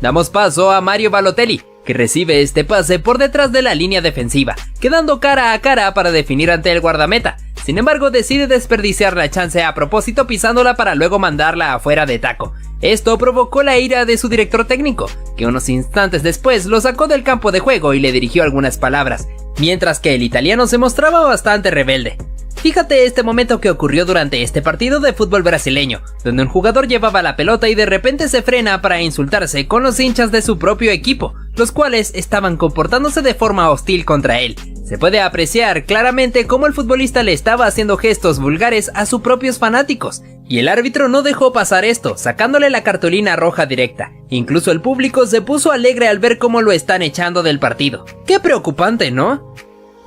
Damos paso a Mario Balotelli, que recibe este pase por detrás de la línea defensiva, quedando cara a cara para definir ante el guardameta. Sin embargo, decide desperdiciar la chance a propósito pisándola para luego mandarla afuera de taco. Esto provocó la ira de su director técnico, que unos instantes después lo sacó del campo de juego y le dirigió algunas palabras, mientras que el italiano se mostraba bastante rebelde. Fíjate este momento que ocurrió durante este partido de fútbol brasileño, donde un jugador llevaba la pelota y de repente se frena para insultarse con los hinchas de su propio equipo, los cuales estaban comportándose de forma hostil contra él. Se puede apreciar claramente cómo el futbolista le estaba haciendo gestos vulgares a sus propios fanáticos, y el árbitro no dejó pasar esto, sacándole la cartulina roja directa. Incluso el público se puso alegre al ver cómo lo están echando del partido. ¡Qué preocupante!, ¿no?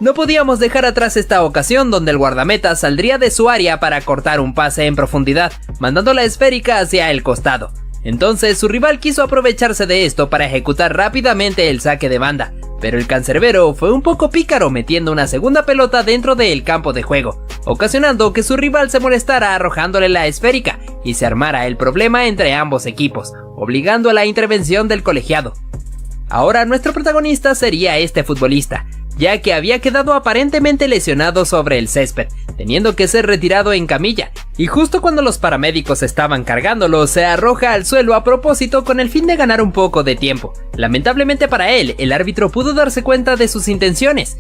No podíamos dejar atrás esta ocasión donde el guardameta saldría de su área para cortar un pase en profundidad, mandando la esférica hacia el costado. Entonces su rival quiso aprovecharse de esto para ejecutar rápidamente el saque de banda, pero el cancerbero fue un poco pícaro metiendo una segunda pelota dentro del campo de juego, ocasionando que su rival se molestara arrojándole la esférica y se armara el problema entre ambos equipos, obligando a la intervención del colegiado. Ahora nuestro protagonista sería este futbolista, ya que había quedado aparentemente lesionado sobre el césped, teniendo que ser retirado en camilla, y justo cuando los paramédicos estaban cargándolo, se arroja al suelo a propósito con el fin de ganar un poco de tiempo. Lamentablemente para él, el árbitro pudo darse cuenta de sus intenciones,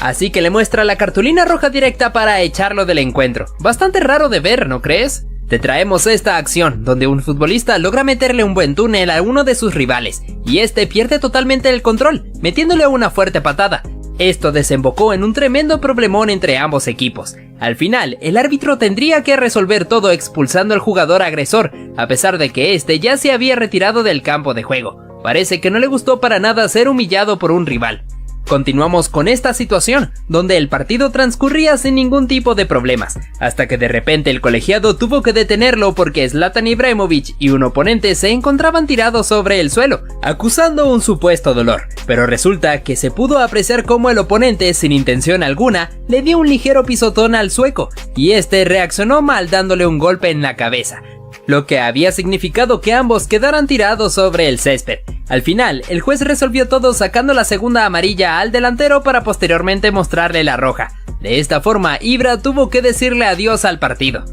así que le muestra la cartulina roja directa para echarlo del encuentro. Bastante raro de ver, ¿no crees? Te traemos esta acción, donde un futbolista logra meterle un buen túnel a uno de sus rivales, y este pierde totalmente el control, metiéndole una fuerte patada. Esto desembocó en un tremendo problemón entre ambos equipos. Al final, el árbitro tendría que resolver todo expulsando al jugador agresor, a pesar de que este ya se había retirado del campo de juego. Parece que no le gustó para nada ser humillado por un rival. Continuamos con esta situación, donde el partido transcurría sin ningún tipo de problemas, hasta que de repente el colegiado tuvo que detenerlo porque Zlatan Ibrahimovic y un oponente se encontraban tirados sobre el suelo, acusando un supuesto dolor, pero resulta que se pudo apreciar cómo el oponente, sin intención alguna, le dio un ligero pisotón al sueco, y este reaccionó mal dándole un golpe en la cabeza, lo que había significado que ambos quedaran tirados sobre el césped. Al final, el juez resolvió todo sacando la segunda amarilla al delantero para posteriormente mostrarle la roja. De esta forma, Ibra tuvo que decirle adiós al partido.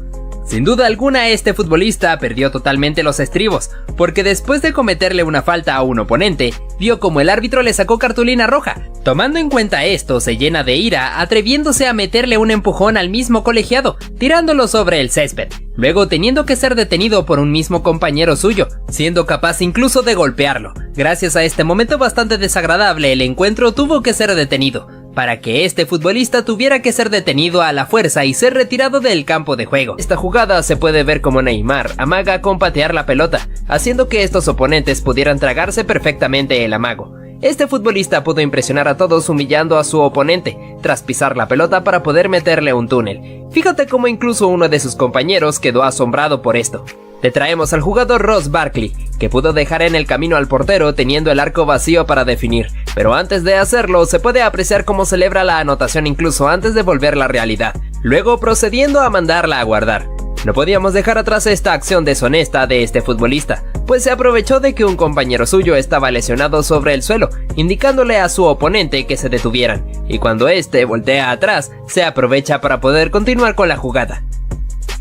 Sin duda alguna, este futbolista perdió totalmente los estribos, porque después de cometerle una falta a un oponente, vio como el árbitro le sacó cartulina roja. Tomando en cuenta esto, se llena de ira, atreviéndose a meterle un empujón al mismo colegiado, tirándolo sobre el césped, luego teniendo que ser detenido por un mismo compañero suyo, siendo capaz incluso de golpearlo. Gracias a este momento bastante desagradable, el encuentro tuvo que ser detenido, para que este futbolista tuviera que ser detenido a la fuerza y ser retirado del campo de juego. Esta jugada se puede ver como Neymar amaga con patear la pelota, haciendo que estos oponentes pudieran tragarse perfectamente el amago. Este futbolista pudo impresionar a todos humillando a su oponente, tras pisar la pelota para poder meterle un túnel. Fíjate cómo incluso uno de sus compañeros quedó asombrado por esto. Te traemos al jugador Ross Barkley, que pudo dejar en el camino al portero teniendo el arco vacío para definir, pero antes de hacerlo se puede apreciar cómo celebra la anotación incluso antes de volverla realidad, luego procediendo a mandarla a guardar. No podíamos dejar atrás esta acción deshonesta de este futbolista, pues se aprovechó de que un compañero suyo estaba lesionado sobre el suelo, indicándole a su oponente que se detuvieran, y cuando este voltea atrás, se aprovecha para poder continuar con la jugada.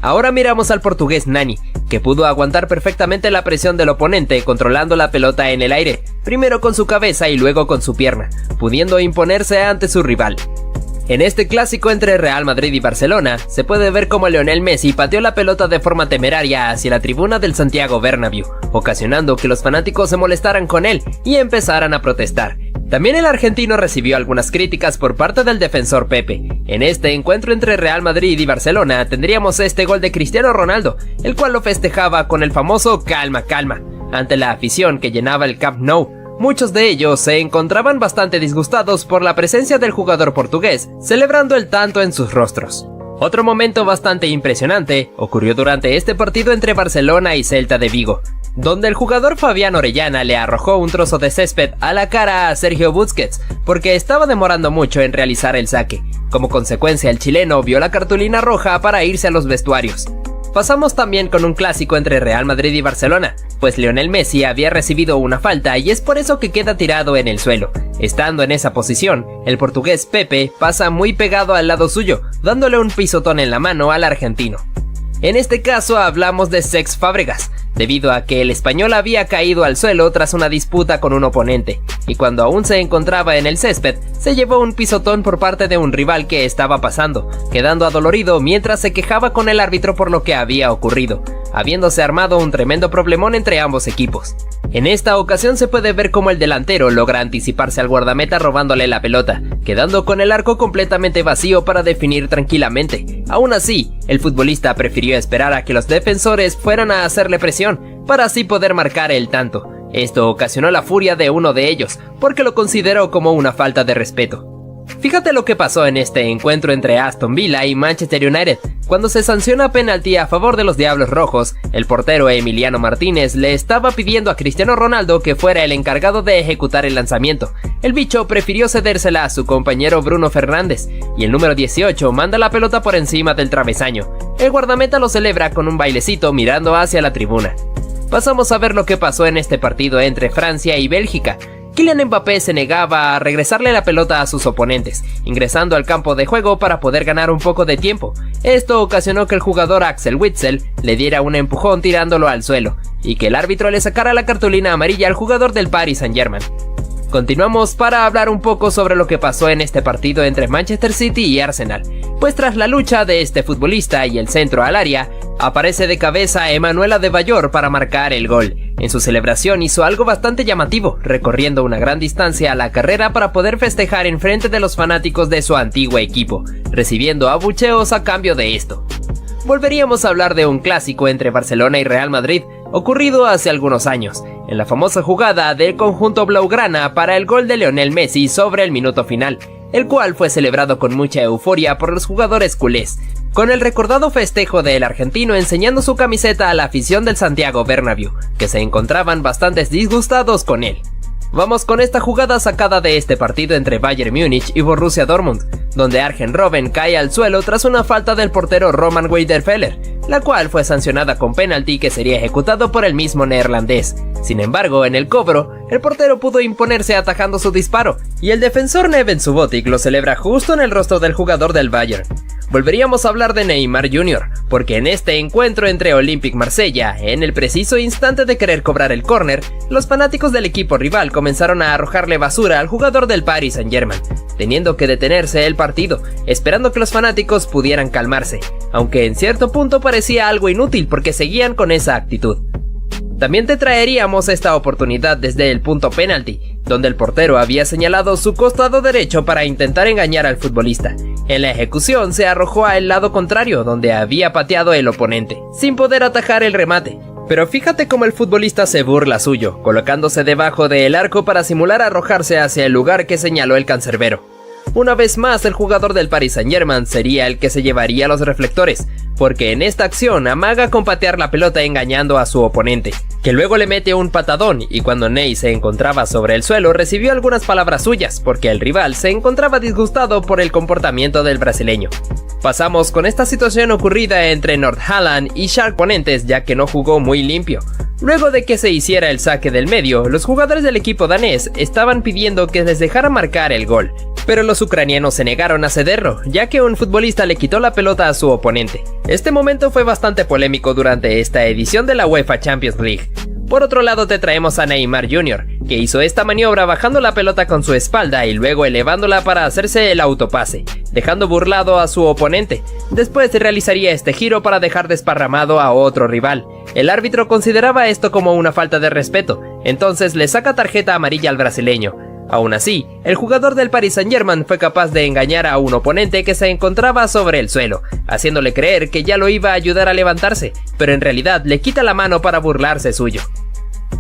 Ahora miramos al portugués Nani, que pudo aguantar perfectamente la presión del oponente controlando la pelota en el aire, primero con su cabeza y luego con su pierna, pudiendo imponerse ante su rival. En este clásico entre Real Madrid y Barcelona, se puede ver cómo Lionel Messi pateó la pelota de forma temeraria hacia la tribuna del Santiago Bernabéu, ocasionando que los fanáticos se molestaran con él y empezaran a protestar. También el argentino recibió algunas críticas por parte del defensor Pepe. En este encuentro entre Real Madrid y Barcelona tendríamos este gol de Cristiano Ronaldo, el cual lo festejaba con el famoso calma, calma, ante la afición que llenaba el Camp Nou. Muchos de ellos se encontraban bastante disgustados por la presencia del jugador portugués, celebrando el tanto en sus rostros. Otro momento bastante impresionante ocurrió durante este partido entre Barcelona y Celta de Vigo, donde el jugador Fabián Orellana le arrojó un trozo de césped a la cara a Sergio Busquets, porque estaba demorando mucho en realizar el saque. Como consecuencia, el chileno vio la cartulina roja para irse a los vestuarios. Pasamos también con un clásico entre Real Madrid y Barcelona, pues Lionel Messi había recibido una falta y es por eso que queda tirado en el suelo. Estando en esa posición, el portugués Pepe pasa muy pegado al lado suyo, dándole un pisotón en la mano al argentino. En este caso hablamos de Cesc Fábregas, debido a que el español había caído al suelo tras una disputa con un oponente, y cuando aún se encontraba en el césped, se llevó un pisotón por parte de un rival que estaba pasando, quedando adolorido mientras se quejaba con el árbitro por lo que había ocurrido, habiéndose armado un tremendo problemón entre ambos equipos. En esta ocasión se puede ver cómo el delantero logra anticiparse al guardameta robándole la pelota, quedando con el arco completamente vacío para definir tranquilamente. Aún así, el futbolista prefirió esperar a que los defensores fueran a hacerle presión, para así poder marcar el tanto. Esto ocasionó la furia de uno de ellos, porque lo consideró como una falta de respeto. Fíjate lo que pasó en este encuentro entre Aston Villa y Manchester United. Cuando se sanciona penalti a favor de los Diablos Rojos, el portero Emiliano Martínez le estaba pidiendo a Cristiano Ronaldo que fuera el encargado de ejecutar el lanzamiento. El bicho prefirió cedérsela a su compañero Bruno Fernández, y el número 18 manda la pelota por encima del travesaño. El guardameta lo celebra con un bailecito mirando hacia la tribuna. Pasamos a ver lo que pasó en este partido entre Francia y Bélgica. Kylian Mbappé se negaba a regresarle la pelota a sus oponentes, ingresando al campo de juego para poder ganar un poco de tiempo. Esto ocasionó que el jugador Axel Witsel le diera un empujón tirándolo al suelo, y que el árbitro le sacara la cartulina amarilla al jugador del Paris Saint-Germain. Continuamos para hablar un poco sobre lo que pasó en este partido entre Manchester City y Arsenal, pues tras la lucha de este futbolista y el centro al área, aparece de cabeza Emmanuel Adebayor para marcar el gol. En su celebración hizo algo bastante llamativo, recorriendo una gran distancia a la carrera para poder festejar en frente de los fanáticos de su antiguo equipo, recibiendo abucheos a cambio de esto. Volveríamos a hablar de un clásico entre Barcelona y Real Madrid, ocurrido hace algunos años, en la famosa jugada del conjunto blaugrana para el gol de Lionel Messi sobre el minuto final, el cual fue celebrado con mucha euforia por los jugadores culés, con el recordado festejo del argentino enseñando su camiseta a la afición del Santiago Bernabéu, que se encontraban bastante disgustados con él. Vamos con esta jugada sacada de este partido entre Bayern Múnich y Borussia Dortmund, donde Arjen Robben cae al suelo tras una falta del portero Roman Weidenfeller, la cual fue sancionada con penalti que sería ejecutado por el mismo neerlandés. Sin embargo, en el cobro, el portero pudo imponerse atajando su disparo, y el defensor Neven Subotic lo celebra justo en el rostro del jugador del Bayern. Volveríamos a hablar de Neymar Jr., porque en este encuentro entre Olympique Marsella, en el preciso instante de querer cobrar el córner, los fanáticos del equipo rival comenzaron a arrojarle basura al jugador del Paris Saint-Germain, teniendo que detenerse el partido, esperando que los fanáticos pudieran calmarse, aunque en cierto punto parecía algo inútil porque seguían con esa actitud. También te traeríamos esta oportunidad desde el punto penalti, donde el portero había señalado su costado derecho para intentar engañar al futbolista. En la ejecución se arrojó al lado contrario, donde había pateado el oponente, sin poder atajar el remate. Pero fíjate cómo el futbolista se burla suyo, colocándose debajo del arco para simular arrojarse hacia el lugar que señaló el cancerbero. Una vez más, el jugador del Paris Saint-Germain sería el que se llevaría los reflectores, porque en esta acción amaga con patear la pelota engañando a su oponente, que luego le mete un patadón, y cuando Ney se encontraba sobre el suelo recibió algunas palabras suyas, porque el rival se encontraba disgustado por el comportamiento del brasileño. Pasamos con esta situación ocurrida entre North-Holland y Schalke oponentes, ya que no jugó muy limpio. Luego de que se hiciera el saque del medio, los jugadores del equipo danés estaban pidiendo que les dejara marcar el gol, pero los ucranianos se negaron a cederlo, ya que un futbolista le quitó la pelota a su oponente. Este momento fue bastante polémico durante esta edición de la UEFA Champions League. Por otro lado te traemos a Neymar Jr., que hizo esta maniobra bajando la pelota con su espalda y luego elevándola para hacerse el autopase, dejando burlado a su oponente. Después realizaría este giro para dejar desparramado a otro rival. El árbitro consideraba esto como una falta de respeto, entonces le saca tarjeta amarilla al brasileño. Aún así, el jugador del Paris Saint-Germain fue capaz de engañar a un oponente que se encontraba sobre el suelo, haciéndole creer que ya lo iba a ayudar a levantarse, pero en realidad le quita la mano para burlarse suyo.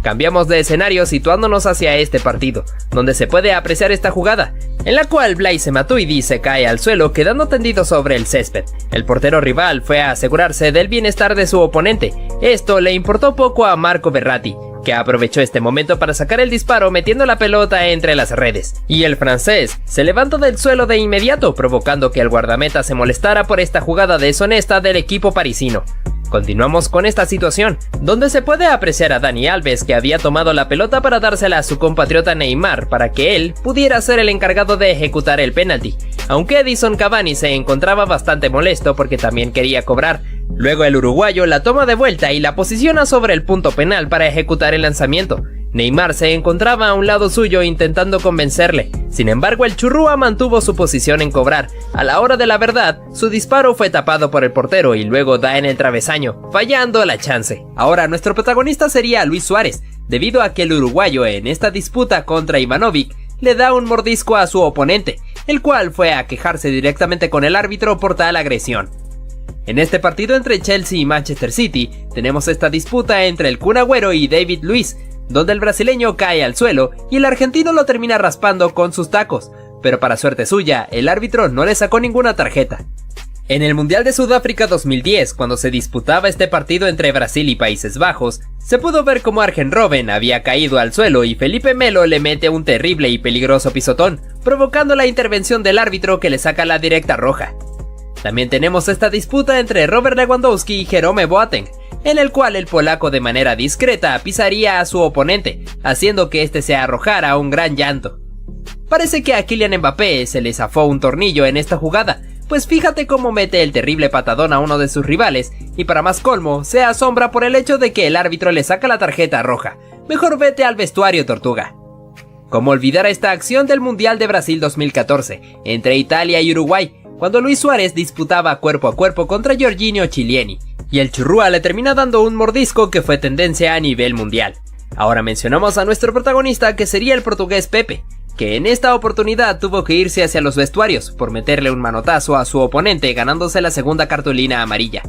Cambiamos de escenario situándonos hacia este partido, donde se puede apreciar esta jugada, en la cual Blaise Matuidi se cae al suelo quedando tendido sobre el césped. El portero rival fue a asegurarse del bienestar de su oponente. Esto le importó poco a Marco Verratti, que aprovechó este momento para sacar el disparo metiendo la pelota entre las redes. Y el francés se levantó del suelo de inmediato, provocando que el guardameta se molestara por esta jugada deshonesta del equipo parisino. Continuamos con esta situación, donde se puede apreciar a Dani Alves, que había tomado la pelota para dársela a su compatriota Neymar para que él pudiera ser el encargado de ejecutar el penalti, aunque Edison Cavani se encontraba bastante molesto porque también quería cobrar. Luego el uruguayo la toma de vuelta y la posiciona sobre el punto penal para ejecutar el lanzamiento. Neymar se encontraba a un lado suyo intentando convencerle. Sin embargo, el churrúa mantuvo su posición en cobrar. A la hora de la verdad, su disparo fue tapado por el portero y luego da en el travesaño, fallando la chance. Ahora nuestro protagonista sería Luis Suárez, debido a que el uruguayo en esta disputa contra Ivanovic le da un mordisco a su oponente, el cual fue a quejarse directamente con el árbitro por tal agresión. En este partido entre Chelsea y Manchester City, tenemos esta disputa entre el Kun Agüero y David Luiz, donde el brasileño cae al suelo y el argentino lo termina raspando con sus tacos. pero para suerte suya, el árbitro no le sacó ninguna tarjeta. En el Mundial de Sudáfrica 2010, cuando se disputaba este partido entre Brasil y Países Bajos, se pudo ver cómo Arjen Robben había caído al suelo y Felipe Melo le mete un terrible y peligroso pisotón, provocando la intervención del árbitro que le saca la directa roja. También tenemos esta disputa entre Robert Lewandowski y Jerome Boateng, en el cual el polaco de manera discreta pisaría a su oponente, haciendo que este se arrojara un gran llanto. Parece que a Kylian Mbappé se le zafó un tornillo en esta jugada, pues fíjate cómo mete el terrible patadón a uno de sus rivales, y para más colmo, se asombra por el hecho de que el árbitro le saca la tarjeta roja. Mejor vete al vestuario, tortuga. ¿Cómo olvidar esta acción del Mundial de Brasil 2014, entre Italia y Uruguay, cuando Luis Suárez disputaba cuerpo a cuerpo contra Giorginio Chiellini, y el churrúa le termina dando un mordisco que fue tendencia a nivel mundial? Ahora mencionamos a nuestro protagonista, que sería el portugués Pepe, que en esta oportunidad tuvo que irse hacia los vestuarios por meterle un manotazo a su oponente, ganándose la segunda cartulina amarilla.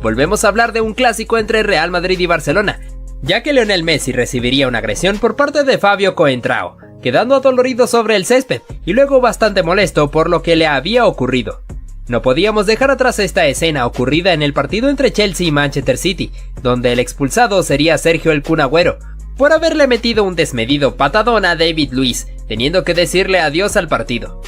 Volvemos a hablar de un clásico entre Real Madrid y Barcelona, ya que Lionel Messi recibiría una agresión por parte de Fabio Coentrao, quedando adolorido sobre el césped y luego bastante molesto por lo que le había ocurrido. No podíamos dejar atrás esta escena ocurrida en el partido entre Chelsea y Manchester City, donde el expulsado sería Sergio El Kun Agüero, por haberle metido un desmedido patadón a David Luiz, teniendo que decirle adiós al partido.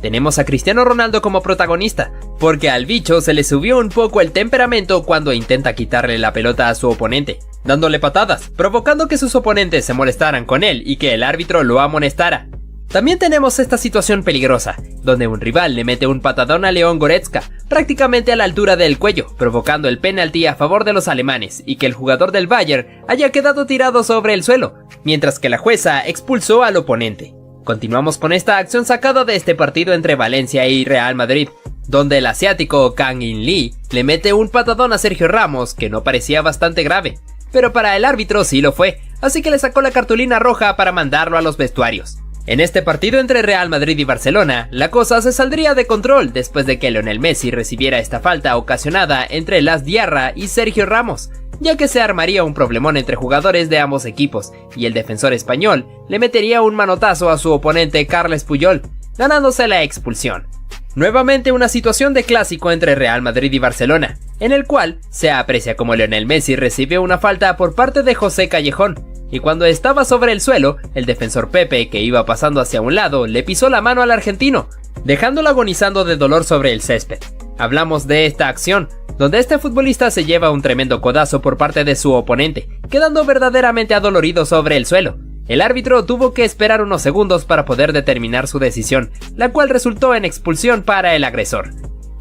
Tenemos a Cristiano Ronaldo como protagonista, porque al bicho se le subió un poco el temperamento cuando intenta quitarle la pelota a su oponente, dándole patadas, provocando que sus oponentes se molestaran con él y que el árbitro lo amonestara. También tenemos esta situación peligrosa, donde un rival le mete un patadón a León Goretzka, prácticamente a la altura del cuello, provocando el penalti a favor de los alemanes y que el jugador del Bayern haya quedado tirado sobre el suelo, mientras que la jueza expulsó al oponente. Continuamos con esta acción sacada de este partido entre Valencia y Real Madrid, donde el asiático Kang In Lee le mete un patadón a Sergio Ramos que no parecía bastante grave, pero para el árbitro sí lo fue, así que le sacó la cartulina roja para mandarlo a los vestuarios. En este partido entre Real Madrid y Barcelona, la cosa se saldría de control después de que Lionel Messi recibiera esta falta ocasionada entre Las Diarra y Sergio Ramos, ya que se armaría un problemón entre jugadores de ambos equipos, y el defensor español le metería un manotazo a su oponente Carles Puyol, ganándose la expulsión. Nuevamente una situación de clásico entre Real Madrid y Barcelona, en el cual se aprecia como Lionel Messi recibe una falta por parte de José Callejón, y cuando estaba sobre el suelo, el defensor Pepe, que iba pasando hacia un lado, le pisó la mano al argentino, dejándolo agonizando de dolor sobre el césped. Hablamos de esta acción, donde este futbolista se lleva un tremendo codazo por parte de su oponente, quedando verdaderamente adolorido sobre el suelo. El árbitro tuvo que esperar unos segundos para poder determinar su decisión, la cual resultó en expulsión para el agresor.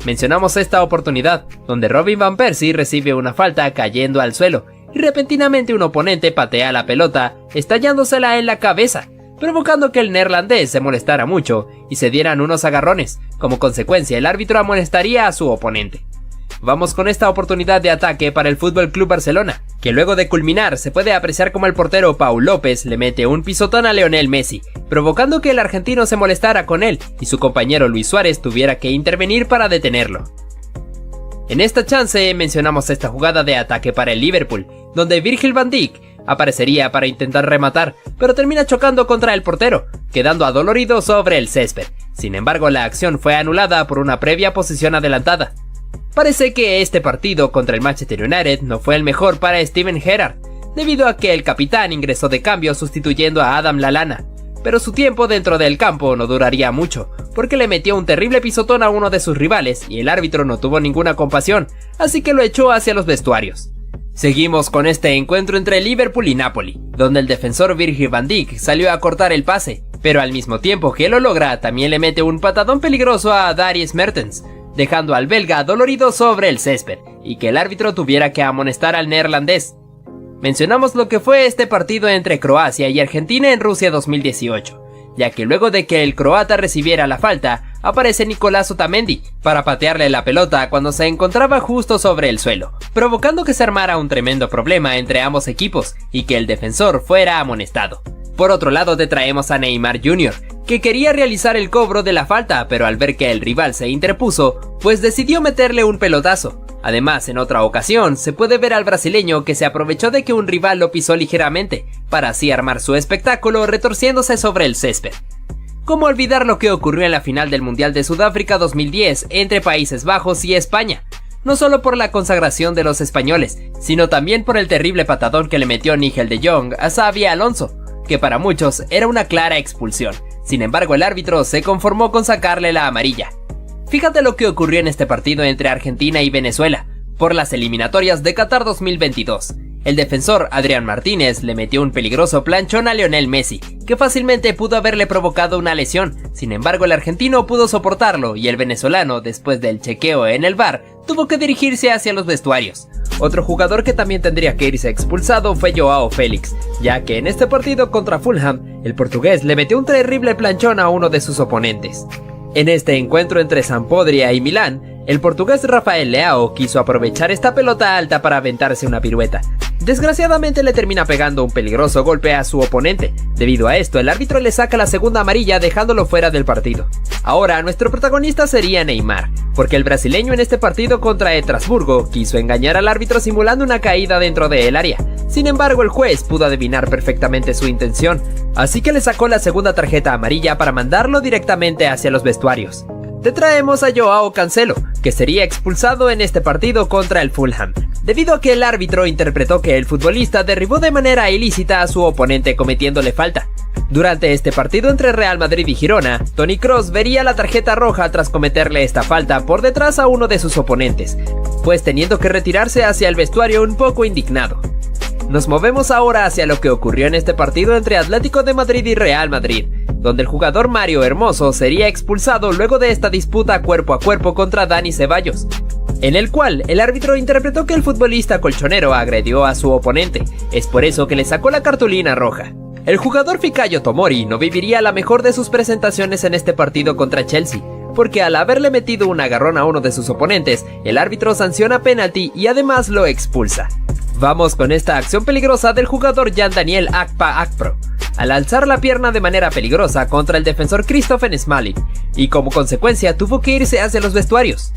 Mencionamos esta oportunidad, donde Robin Van Persie recibe una falta cayendo al suelo, y repentinamente un oponente patea la pelota, estallándosela en la cabeza, provocando que el neerlandés se molestara mucho y se dieran unos agarrones. Como consecuencia, el árbitro amonestaría a su oponente. Vamos con esta oportunidad de ataque para el FC Barcelona, que luego de culminar se puede apreciar como el portero Pau López le mete un pisotón a Lionel Messi, provocando que el argentino se molestara con él y su compañero Luis Suárez tuviera que intervenir para detenerlo. En esta chance mencionamos esta jugada de ataque para el Liverpool, donde Virgil van Dijk aparecería para intentar rematar, pero termina chocando contra el portero, quedando adolorido sobre el césped. Sin embargo, la acción fue anulada por una previa posición adelantada. Parece que este partido contra el Manchester United no fue el mejor para Steven Gerrard, debido a que el capitán ingresó de cambio sustituyendo a Adam Lallana, pero su tiempo dentro del campo no duraría mucho, porque le metió un terrible pisotón a uno de sus rivales y el árbitro no tuvo ninguna compasión, así que lo echó hacia los vestuarios. Seguimos con este encuentro entre Liverpool y Napoli, donde el defensor Virgil van Dijk salió a cortar el pase, pero al mismo tiempo que lo logra también le mete un patadón peligroso a Dries Mertens, dejando al belga dolorido sobre el césped, y que el árbitro tuviera que amonestar al neerlandés. Mencionamos lo que fue este partido entre Croacia y Argentina en Rusia 2018, ya que luego de que el croata recibiera la falta, aparece Nicolás Otamendi para patearle la pelota cuando se encontraba justo sobre el suelo, provocando que se armara un tremendo problema entre ambos equipos y que el defensor fuera amonestado. Por otro lado te traemos a Neymar Jr., que quería realizar el cobro de la falta, pero al ver que el rival se interpuso, pues decidió meterle un pelotazo. Además, en otra ocasión, se puede ver al brasileño que se aprovechó de que un rival lo pisó ligeramente, para así armar su espectáculo retorciéndose sobre el césped. ¿Cómo olvidar lo que ocurrió en la final del Mundial de Sudáfrica 2010 entre Países Bajos y España? No solo por la consagración de los españoles, sino también por el terrible patadón que le metió Nigel de Jong a Xabi Alonso, que para muchos era una clara expulsión. Sin embargo, el árbitro se conformó con sacarle la amarilla. Fíjate lo que ocurrió en este partido entre Argentina y Venezuela, por las eliminatorias de Qatar 2022. El defensor Adrián Martínez le metió un peligroso planchón a Lionel Messi, que fácilmente pudo haberle provocado una lesión. Sin embargo, el argentino pudo soportarlo y el venezolano, después del chequeo en el VAR, tuvo que dirigirse hacia los vestuarios. Otro jugador que también tendría que irse expulsado fue Joao Félix, ya que en este partido contra Fulham, el portugués le metió un terrible planchón a uno de sus oponentes. En este encuentro entre Sampdoria y Milán, el portugués Rafael Leao quiso aprovechar esta pelota alta para aventarse una pirueta. Desgraciadamente le termina pegando un peligroso golpe a su oponente. Debido a esto, el árbitro le saca la segunda amarilla dejándolo fuera del partido. Ahora, nuestro protagonista sería Neymar, porque el brasileño en este partido contra Estrasburgo quiso engañar al árbitro simulando una caída dentro del área. Sin embargo, el juez pudo adivinar perfectamente su intención, así que le sacó la segunda tarjeta amarilla para mandarlo directamente hacia los vestuarios. Te traemos a Joao Cancelo, que sería expulsado en este partido contra el Fulham, debido a que el árbitro interpretó que el futbolista derribó de manera ilícita a su oponente cometiéndole falta. Durante este partido entre Real Madrid y Girona, Toni Kroos vería la tarjeta roja tras cometerle esta falta por detrás a uno de sus oponentes, pues teniendo que retirarse hacia el vestuario un poco indignado. Nos movemos ahora hacia lo que ocurrió en este partido entre Atlético de Madrid y Real Madrid, donde el jugador Mario Hermoso sería expulsado luego de esta disputa cuerpo a cuerpo contra Dani Ceballos, en el cual el árbitro interpretó que el futbolista colchonero agredió a su oponente. Es por eso que le sacó la cartulina roja. El jugador Fikayo Tomori no viviría la mejor de sus presentaciones en este partido contra Chelsea, porque al haberle metido un agarrón a uno de sus oponentes, el árbitro sanciona penalti y además lo expulsa. Vamos con esta acción peligrosa del jugador Jan Daniel Akpa Akpro, al alzar la pierna de manera peligrosa contra el defensor Christopher Smalling, y como consecuencia tuvo que irse hacia los vestuarios.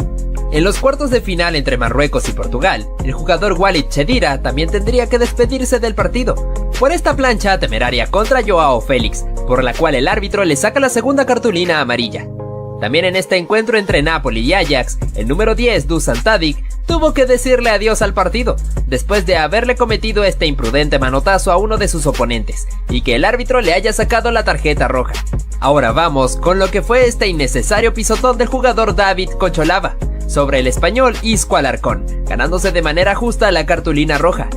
En los cuartos de final entre Marruecos y Portugal, el jugador Walid Chedira también tendría que despedirse del partido, por esta plancha temeraria contra Joao Félix, por la cual el árbitro le saca la segunda cartulina amarilla. También en este encuentro entre Napoli y Ajax, el número 10 Dusan Tadic tuvo que decirle adiós al partido, después de haberle cometido este imprudente manotazo a uno de sus oponentes, y que el árbitro le haya sacado la tarjeta roja. Ahora vamos con lo que fue este innecesario pisotón del jugador David Cocholava sobre el español Isco Alarcón, ganándose de manera justa la cartulina roja.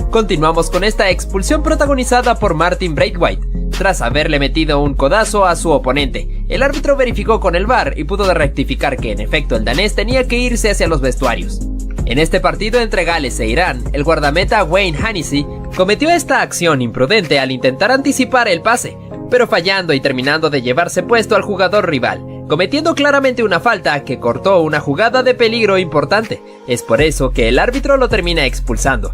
Continuamos con esta expulsión protagonizada por Martin Braithwaite. Tras haberle metido un codazo a su oponente, el árbitro verificó con el VAR y pudo rectificar que en efecto el danés tenía que irse hacia los vestuarios. En este partido entre Gales e Irán, el guardameta Wayne Hennessy cometió esta acción imprudente al intentar anticipar el pase, pero fallando y terminando de llevarse puesto al jugador rival, cometiendo claramente una falta que cortó una jugada de peligro importante. Es por eso que el árbitro lo termina expulsando.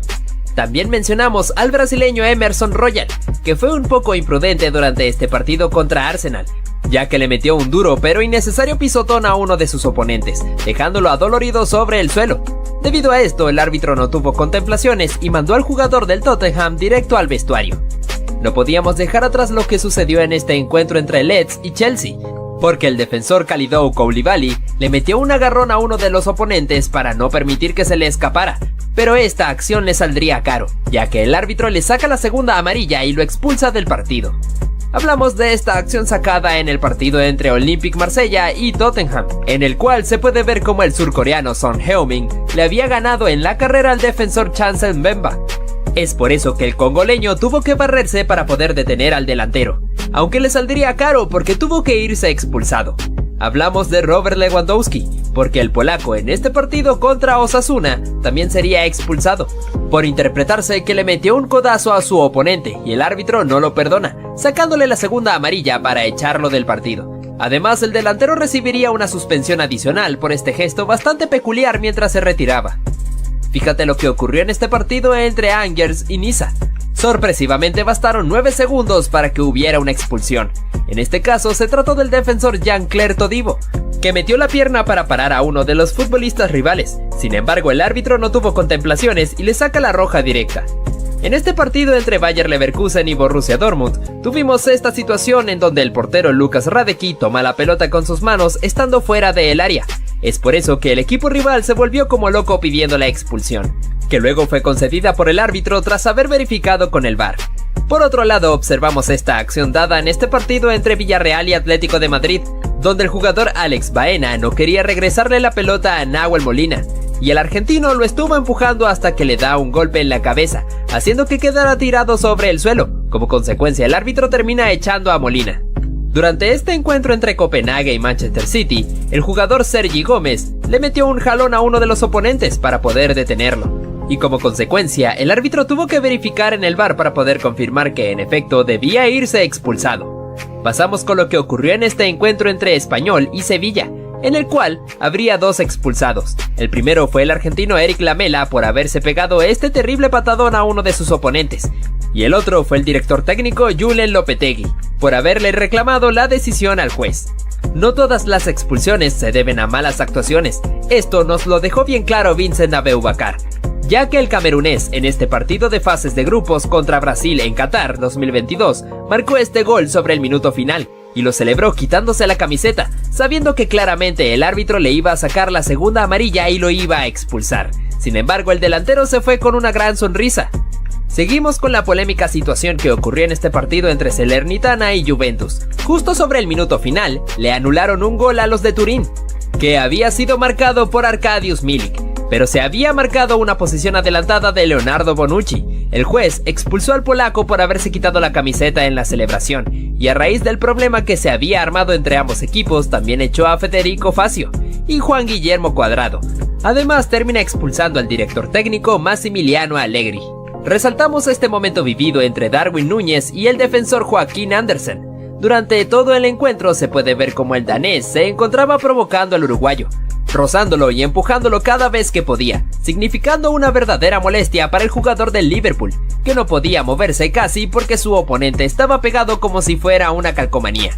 También mencionamos al brasileño Emerson Royal, que fue un poco imprudente durante este partido contra Arsenal, ya que le metió un duro pero innecesario pisotón a uno de sus oponentes, dejándolo adolorido sobre el suelo. Debido a esto, el árbitro no tuvo contemplaciones y mandó al jugador del Tottenham directo al vestuario. No podíamos dejar atrás lo que sucedió en este encuentro entre Leeds y Chelsea, porque el defensor Kalidou Koulibaly le metió un agarrón a uno de los oponentes para no permitir que se le escapara, pero esta acción le saldría caro, ya que el árbitro le saca la segunda amarilla y lo expulsa del partido. Hablamos de esta acción sacada en el partido entre Olympique Marsella y Tottenham, en el cual se puede ver como el surcoreano Son Heung-min le había ganado en la carrera al defensor Chancel Mbemba. Es por eso que el congoleño tuvo que barrerse para poder detener al delantero, aunque le saldría caro porque tuvo que irse expulsado. Hablamos de Robert Lewandowski, porque el polaco en este partido contra Osasuna también sería expulsado, por interpretarse que le metió un codazo a su oponente y el árbitro no lo perdona, sacándole la segunda amarilla para echarlo del partido. Además, el delantero recibiría una suspensión adicional por este gesto bastante peculiar mientras se retiraba. Fíjate lo que ocurrió en este partido entre Angers y Niza. Sorpresivamente bastaron 9 segundos para que hubiera una expulsión. En este caso se trató del defensor Jean-Claire Todibo, que metió la pierna para parar a uno de los futbolistas rivales. Sin embargo, el árbitro no tuvo contemplaciones y le saca la roja directa. En este partido entre Bayer Leverkusen y Borussia Dortmund, tuvimos esta situación en donde el portero Lukas Hradecky toma la pelota con sus manos estando fuera del área. Es por eso que el equipo rival se volvió como loco pidiendo la expulsión, que luego fue concedida por el árbitro tras haber verificado con el VAR. Por otro lado, observamos esta acción dada en este partido entre Villarreal y Atlético de Madrid, donde el jugador Alex Baena no quería regresarle la pelota a Nahuel Molina, y el argentino lo estuvo empujando hasta que le da un golpe en la cabeza, haciendo que quedara tirado sobre el suelo. Como consecuencia, el árbitro termina echando a Molina. Durante este encuentro entre Copenhague y Manchester City, el jugador Sergi Gómez le metió un jalón a uno de los oponentes para poder detenerlo, y como consecuencia, el árbitro tuvo que verificar en el VAR para poder confirmar que en efecto debía irse expulsado. Pasamos con lo que ocurrió en este encuentro entre Español y Sevilla, en el cual habría dos expulsados. El primero fue el argentino Eric Lamela por haberse pegado este terrible patadón a uno de sus oponentes, y el otro fue el director técnico Julen Lopetegui, por haberle reclamado la decisión al juez. No todas las expulsiones se deben a malas actuaciones, esto nos lo dejó bien claro Vincent Aboubakar, ya que el camerunés en este partido de fases de grupos contra Brasil en Qatar 2022 marcó este gol sobre el minuto final, y lo celebró quitándose la camiseta, sabiendo que claramente el árbitro le iba a sacar la segunda amarilla y lo iba a expulsar. Sin embargo, el delantero se fue con una gran sonrisa. Seguimos con la polémica situación que ocurrió en este partido entre Salernitana y Juventus. Justo sobre el minuto final, le anularon un gol a los de Turín, que había sido marcado por Arkadiusz Milik, pero se había marcado una posición adelantada de Leonardo Bonucci. El juez expulsó al polaco por haberse quitado la camiseta en la celebración, y a raíz del problema que se había armado entre ambos equipos, también echó a Federico Facio y Juan Guillermo Cuadrado. Además, termina expulsando al director técnico Massimiliano Allegri. Resaltamos este momento vivido entre Darwin Núñez y el defensor Joaquín Andersen. Durante todo el encuentro se puede ver cómo el danés se encontraba provocando al uruguayo, rozándolo y empujándolo cada vez que podía, significando una verdadera molestia para el jugador del Liverpool, que no podía moverse casi porque su oponente estaba pegado como si fuera una calcomanía.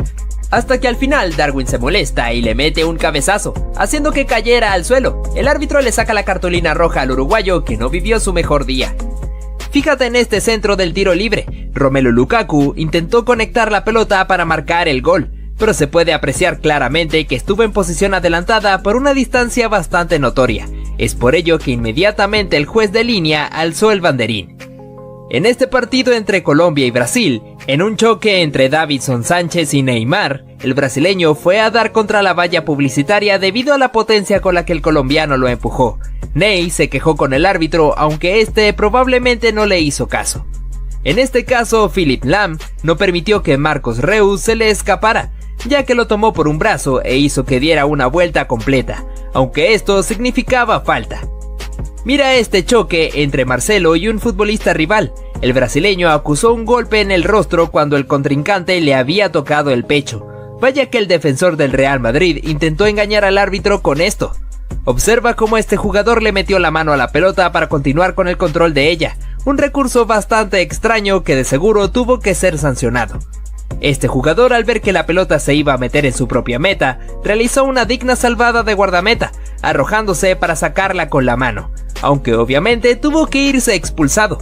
Hasta que al final Darwin se molesta y le mete un cabezazo, haciendo que cayera al suelo. El árbitro le saca la cartulina roja al uruguayo, que no vivió su mejor día. Fíjate en este centro del tiro libre, Romelu Lukaku intentó conectar la pelota para marcar el gol, pero se puede apreciar claramente que estuvo en posición adelantada por una distancia bastante notoria. Es por ello que inmediatamente el juez de línea alzó el banderín. En este partido entre Colombia y Brasil, en un choque entre Davinson Sánchez y Neymar, el brasileño fue a dar contra la valla publicitaria debido a la potencia con la que el colombiano lo empujó. Ney se quejó con el árbitro, aunque este probablemente no le hizo caso. En este caso, Philipp Lahm no permitió que Marcos Reus se le escapara, ya que lo tomó por un brazo e hizo que diera una vuelta completa, aunque esto significaba falta. Mira este choque entre Marcelo y un futbolista rival. El brasileño acusó un golpe en el rostro cuando el contrincante le había tocado el pecho. Vaya que el defensor del Real Madrid intentó engañar al árbitro con esto. Observa cómo este jugador le metió la mano a la pelota para continuar con el control de ella, un recurso bastante extraño que de seguro tuvo que ser sancionado. Este jugador, al ver que la pelota se iba a meter en su propia meta, realizó una digna salvada de guardameta, arrojándose para sacarla con la mano, aunque obviamente tuvo que irse expulsado.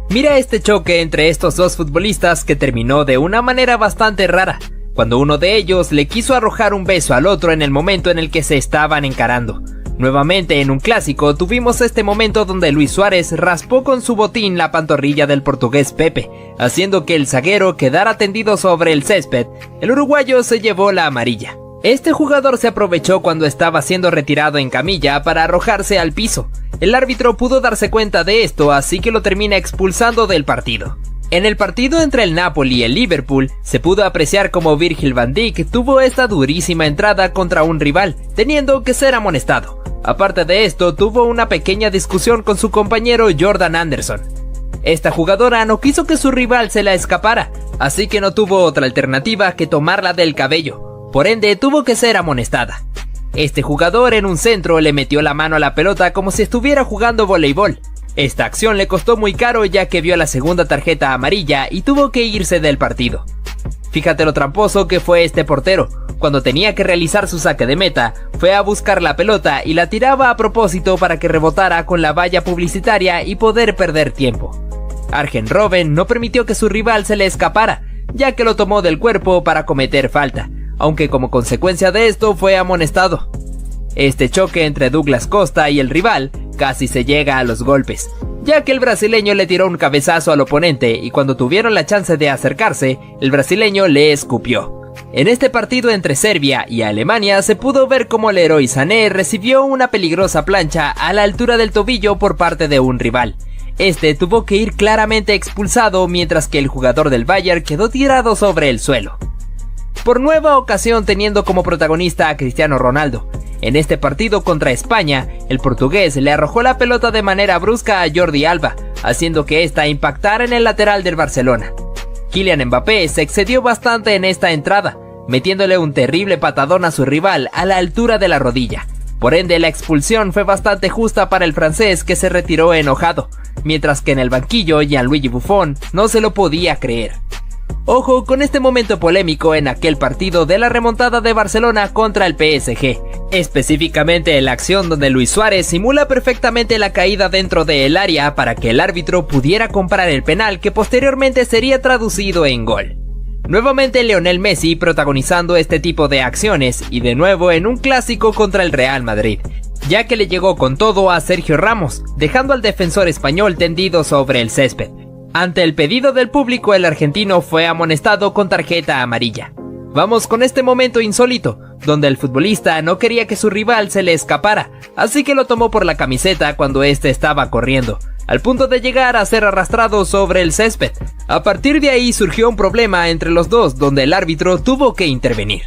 Mira este choque entre estos dos futbolistas que terminó de una manera bastante rara, cuando uno de ellos le quiso arrojar un beso al otro en el momento en el que se estaban encarando. Nuevamente en un clásico tuvimos este momento donde Luis Suárez raspó con su botín la pantorrilla del portugués Pepe, haciendo que el zaguero quedara tendido sobre el césped. El uruguayo se llevó la amarilla. Este jugador se aprovechó cuando estaba siendo retirado en camilla para arrojarse al piso. El árbitro pudo darse cuenta de esto, así que lo termina expulsando del partido. En el partido entre el Napoli y el Liverpool, se pudo apreciar como Virgil van Dijk tuvo esta durísima entrada contra un rival, teniendo que ser amonestado. Aparte de esto, tuvo una pequeña discusión con su compañero Jordan Anderson. Esta jugadora no quiso que su rival se la escapara, así que no tuvo otra alternativa que tomarla del cabello, por ende tuvo que ser amonestada. Este jugador en un centro le metió la mano a la pelota como si estuviera jugando voleibol. Esta acción le costó muy caro ya que vio la segunda tarjeta amarilla y tuvo que irse del partido. Fíjate lo tramposo que fue este portero. Cuando tenía que realizar su saque de meta, fue a buscar la pelota y la tiraba a propósito para que rebotara con la valla publicitaria y poder perder tiempo. Arjen Robben no permitió que su rival se le escapara, ya que lo tomó del cuerpo para cometer falta, aunque como consecuencia de esto fue amonestado. Este choque entre Douglas Costa y el rival casi se llega a los golpes, ya que el brasileño le tiró un cabezazo al oponente y cuando tuvieron la chance de acercarse, el brasileño le escupió. En este partido entre Serbia y Alemania se pudo ver cómo Leroy Sané recibió una peligrosa plancha a la altura del tobillo por parte de un rival. Este tuvo que ir claramente expulsado mientras que el jugador del Bayern quedó tirado sobre el suelo. Por nueva ocasión teniendo como protagonista a Cristiano Ronaldo. En este partido contra España, el portugués le arrojó la pelota de manera brusca a Jordi Alba, haciendo que ésta impactara en el lateral del Barcelona. Kylian Mbappé se excedió bastante en esta entrada, metiéndole un terrible patadón a su rival a la altura de la rodilla. Por ende, la expulsión fue bastante justa para el francés, que se retiró enojado, mientras que en el banquillo Gianluigi Buffon no se lo podía creer. Ojo con este momento polémico en aquel partido de la remontada de Barcelona contra el PSG, específicamente en la acción donde Luis Suárez simula perfectamente la caída dentro del área para que el árbitro pudiera comprar el penal que posteriormente sería traducido en gol. Nuevamente Lionel Messi protagonizando este tipo de acciones y de nuevo en un clásico contra el Real Madrid, ya que le llegó con todo a Sergio Ramos, dejando al defensor español tendido sobre el césped. Ante el pedido del público, el argentino fue amonestado con tarjeta amarilla. Vamos con este momento insólito, donde el futbolista no quería que su rival se le escapara, así que lo tomó por la camiseta cuando este estaba corriendo, al punto de llegar a ser arrastrado sobre el césped. A partir de ahí surgió un problema entre los dos, donde el árbitro tuvo que intervenir.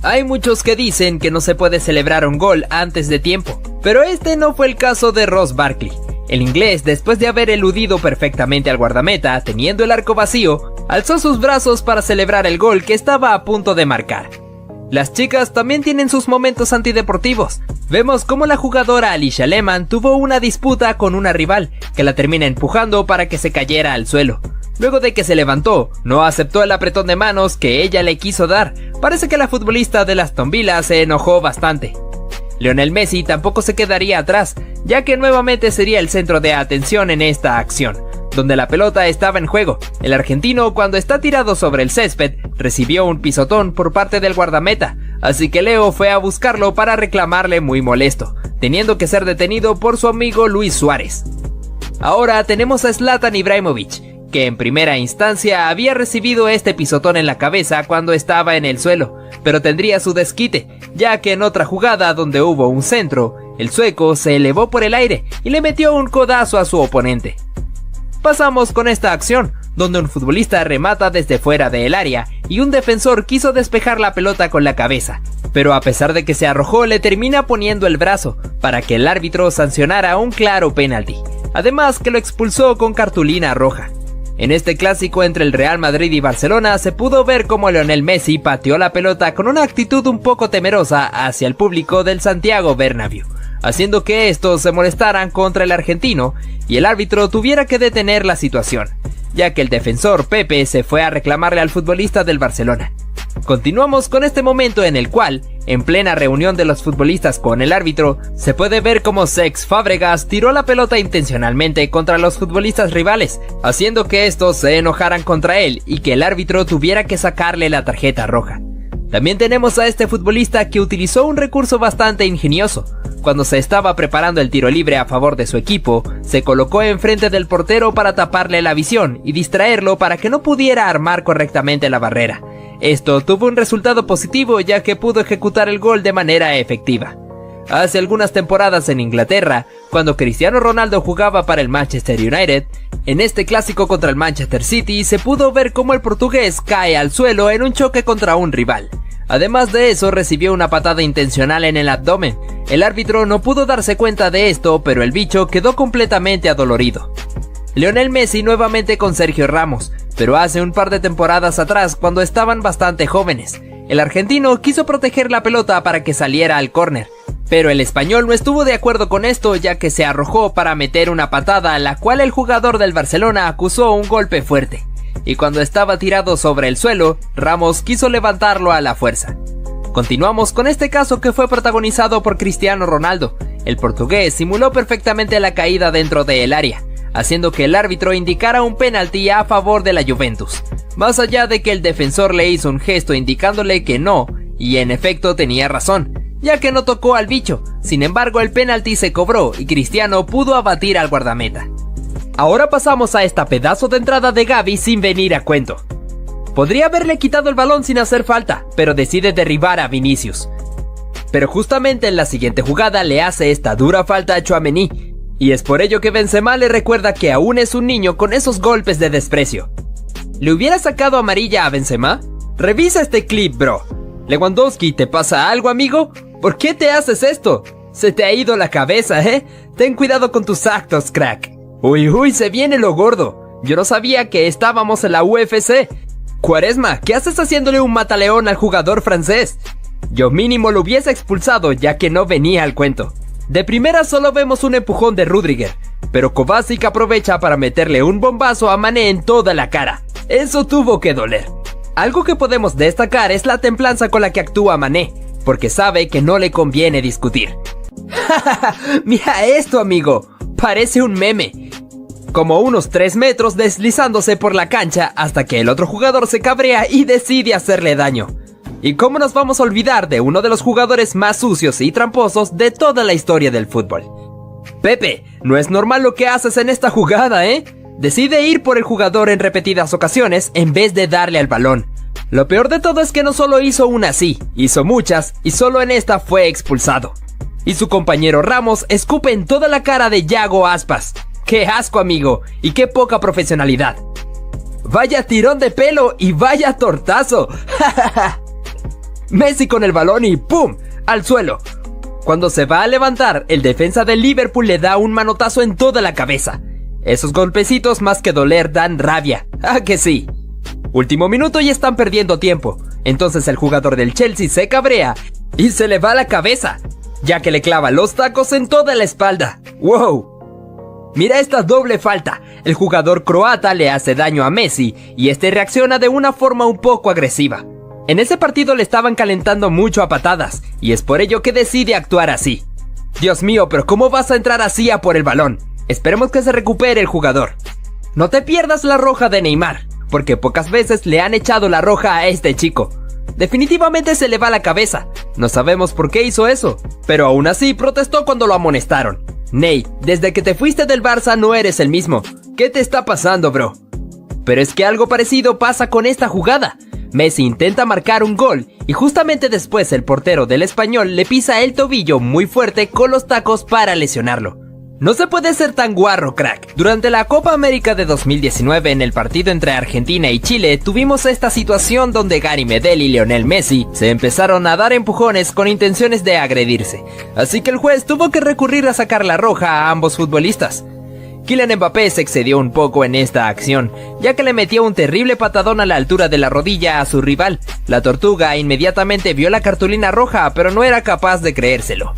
Hay muchos que dicen que no se puede celebrar un gol antes de tiempo, pero este no fue el caso de Ross Barkley. El inglés, después de haber eludido perfectamente al guardameta, teniendo el arco vacío, alzó sus brazos para celebrar el gol que estaba a punto de marcar. Las chicas también tienen sus momentos antideportivos. Vemos cómo la jugadora Alicia Lehmann tuvo una disputa con una rival, que la termina empujando para que se cayera al suelo. Luego de que se levantó, no aceptó el apretón de manos que ella le quiso dar. Parece que la futbolista de Aston Villa se enojó bastante. Lionel Messi tampoco se quedaría atrás, ya que nuevamente sería el centro de atención en esta acción, donde la pelota estaba en juego. El argentino, cuando está tirado sobre el césped, recibió un pisotón por parte del guardameta, así que Leo fue a buscarlo para reclamarle muy molesto, teniendo que ser detenido por su amigo Luis Suárez. Ahora tenemos a Zlatan Ibrahimovic, que en primera instancia había recibido este pisotón en la cabeza cuando estaba en el suelo, pero tendría su desquite, ya que en otra jugada donde hubo un centro, el sueco se elevó por el aire y le metió un codazo a su oponente. Pasamos con esta acción, donde un futbolista remata desde fuera del área y un defensor quiso despejar la pelota con la cabeza, pero a pesar de que se arrojó le termina poniendo el brazo para que el árbitro sancionara un claro penalti, además que lo expulsó con cartulina roja. En este clásico entre el Real Madrid y Barcelona se pudo ver cómo Lionel Messi pateó la pelota con una actitud un poco temerosa hacia el público del Santiago Bernabéu, haciendo que estos se molestaran contra el argentino y el árbitro tuviera que detener la situación, ya que el defensor Pepe se fue a reclamarle al futbolista del Barcelona. Continuamos con este momento en el cual, en plena reunión de los futbolistas con el árbitro, se puede ver cómo Cesc Fábregas tiró la pelota intencionalmente contra los futbolistas rivales, haciendo que estos se enojaran contra él y que el árbitro tuviera que sacarle la tarjeta roja. También tenemos a este futbolista que utilizó un recurso bastante ingenioso. Cuando se estaba preparando el tiro libre a favor de su equipo, se colocó enfrente del portero para taparle la visión y distraerlo para que no pudiera armar correctamente la barrera. Esto tuvo un resultado positivo, ya que pudo ejecutar el gol de manera efectiva. Hace algunas temporadas en Inglaterra, cuando Cristiano Ronaldo jugaba para el Manchester United, en este clásico contra el Manchester City se pudo ver cómo el portugués cae al suelo en un choque contra un rival. Además de eso, recibió una patada intencional en el abdomen. El árbitro no pudo darse cuenta de esto, pero el bicho quedó completamente adolorido. Lionel Messi nuevamente con Sergio Ramos, pero hace un par de temporadas atrás cuando estaban bastante jóvenes. El argentino quiso proteger la pelota para que saliera al córner, pero el español no estuvo de acuerdo con esto, ya que se arrojó para meter una patada, la cual el jugador del Barcelona acusó un golpe fuerte. Y cuando estaba tirado sobre el suelo, Ramos quiso levantarlo a la fuerza. Continuamos con este caso que fue protagonizado por Cristiano Ronaldo. El portugués simuló perfectamente la caída dentro del área, haciendo que el árbitro indicara un penalti a favor de la Juventus. Más allá de que el defensor le hizo un gesto indicándole que no, y en efecto tenía razón, ya que no tocó al bicho. Sin embargo, el penalti se cobró y Cristiano pudo abatir al guardameta. Ahora pasamos a esta pedazo de entrada de Gavi sin venir a cuento. Podría haberle quitado el balón sin hacer falta, pero decide derribar a Vinicius. Pero justamente en la siguiente jugada le hace esta dura falta a Tchouaméni, y es por ello que Benzema le recuerda que aún es un niño con esos golpes de desprecio. ¿Le hubiera sacado amarilla a Benzema? Revisa este clip, bro. Lewandowski, ¿te pasa algo, amigo? ¿Por qué te haces esto? Se te ha ido la cabeza, ¿eh? Ten cuidado con tus actos, crack. Uy, se viene lo gordo. Yo no sabía que estábamos en la UFC. Cuaresma, ¿qué haces haciéndole un mataleón al jugador francés? Yo mínimo lo hubiese expulsado ya que no venía al cuento. De primera solo vemos un empujón de Rüdiger, pero Kovacic aprovecha para meterle un bombazo a Mané en toda la cara. Eso tuvo que doler. Algo que podemos destacar es la templanza con la que actúa Mané, porque sabe que no le conviene discutir. Mira esto, amigo, parece un meme. Como unos 3 metros deslizándose por la cancha hasta que el otro jugador se cabrea y decide hacerle daño. ¿Y cómo nos vamos a olvidar de uno de los jugadores más sucios y tramposos de toda la historia del fútbol? Pepe, no es normal lo que haces en esta jugada, ¿eh? Decide ir por el jugador en repetidas ocasiones en vez de darle al balón. Lo peor de todo es que no solo hizo una así, hizo muchas y solo en esta fue expulsado. Y su compañero Ramos escupe en toda la cara de Yago Aspas. ¡Qué asco, amigo! Y qué poca profesionalidad. ¡Vaya tirón de pelo y vaya tortazo! Messi con el balón y ¡pum! Al suelo. Cuando se va a levantar, el defensa del Liverpool le da un manotazo en toda la cabeza. Esos golpecitos más que doler dan rabia. ¡Ah, que sí! Último minuto y están perdiendo tiempo. Entonces el jugador del Chelsea se cabrea y se le va la cabeza, ya que le clava los tacos en toda la espalda. ¡Wow! Mira esta doble falta. El jugador croata le hace daño a Messi y este reacciona de una forma un poco agresiva. En ese partido le estaban calentando mucho a patadas y es por ello que decide actuar así. Dios mío, pero ¿cómo vas a entrar así a por el balón? Esperemos que se recupere el jugador. No te pierdas la roja de Neymar, porque pocas veces le han echado la roja a este chico. Definitivamente se le va la cabeza. No sabemos por qué hizo eso, pero aún así protestó cuando lo amonestaron. Ney, desde que te fuiste del Barça no eres el mismo. ¿Qué te está pasando, bro? Pero es que algo parecido pasa con esta jugada. Messi intenta marcar un gol y justamente después el portero del Español le pisa el tobillo muy fuerte con los tacos para lesionarlo. No se puede ser tan guarro, crack. Durante la Copa América de 2019, en el partido entre Argentina y Chile, tuvimos esta situación donde Gary Medel y Lionel Messi se empezaron a dar empujones con intenciones de agredirse. Así que el juez tuvo que recurrir a sacar la roja a ambos futbolistas. Kylian Mbappé se excedió un poco en esta acción, ya que le metió un terrible patadón a la altura de la rodilla a su rival. La Tortuga inmediatamente vio la cartulina roja, pero no era capaz de creérselo.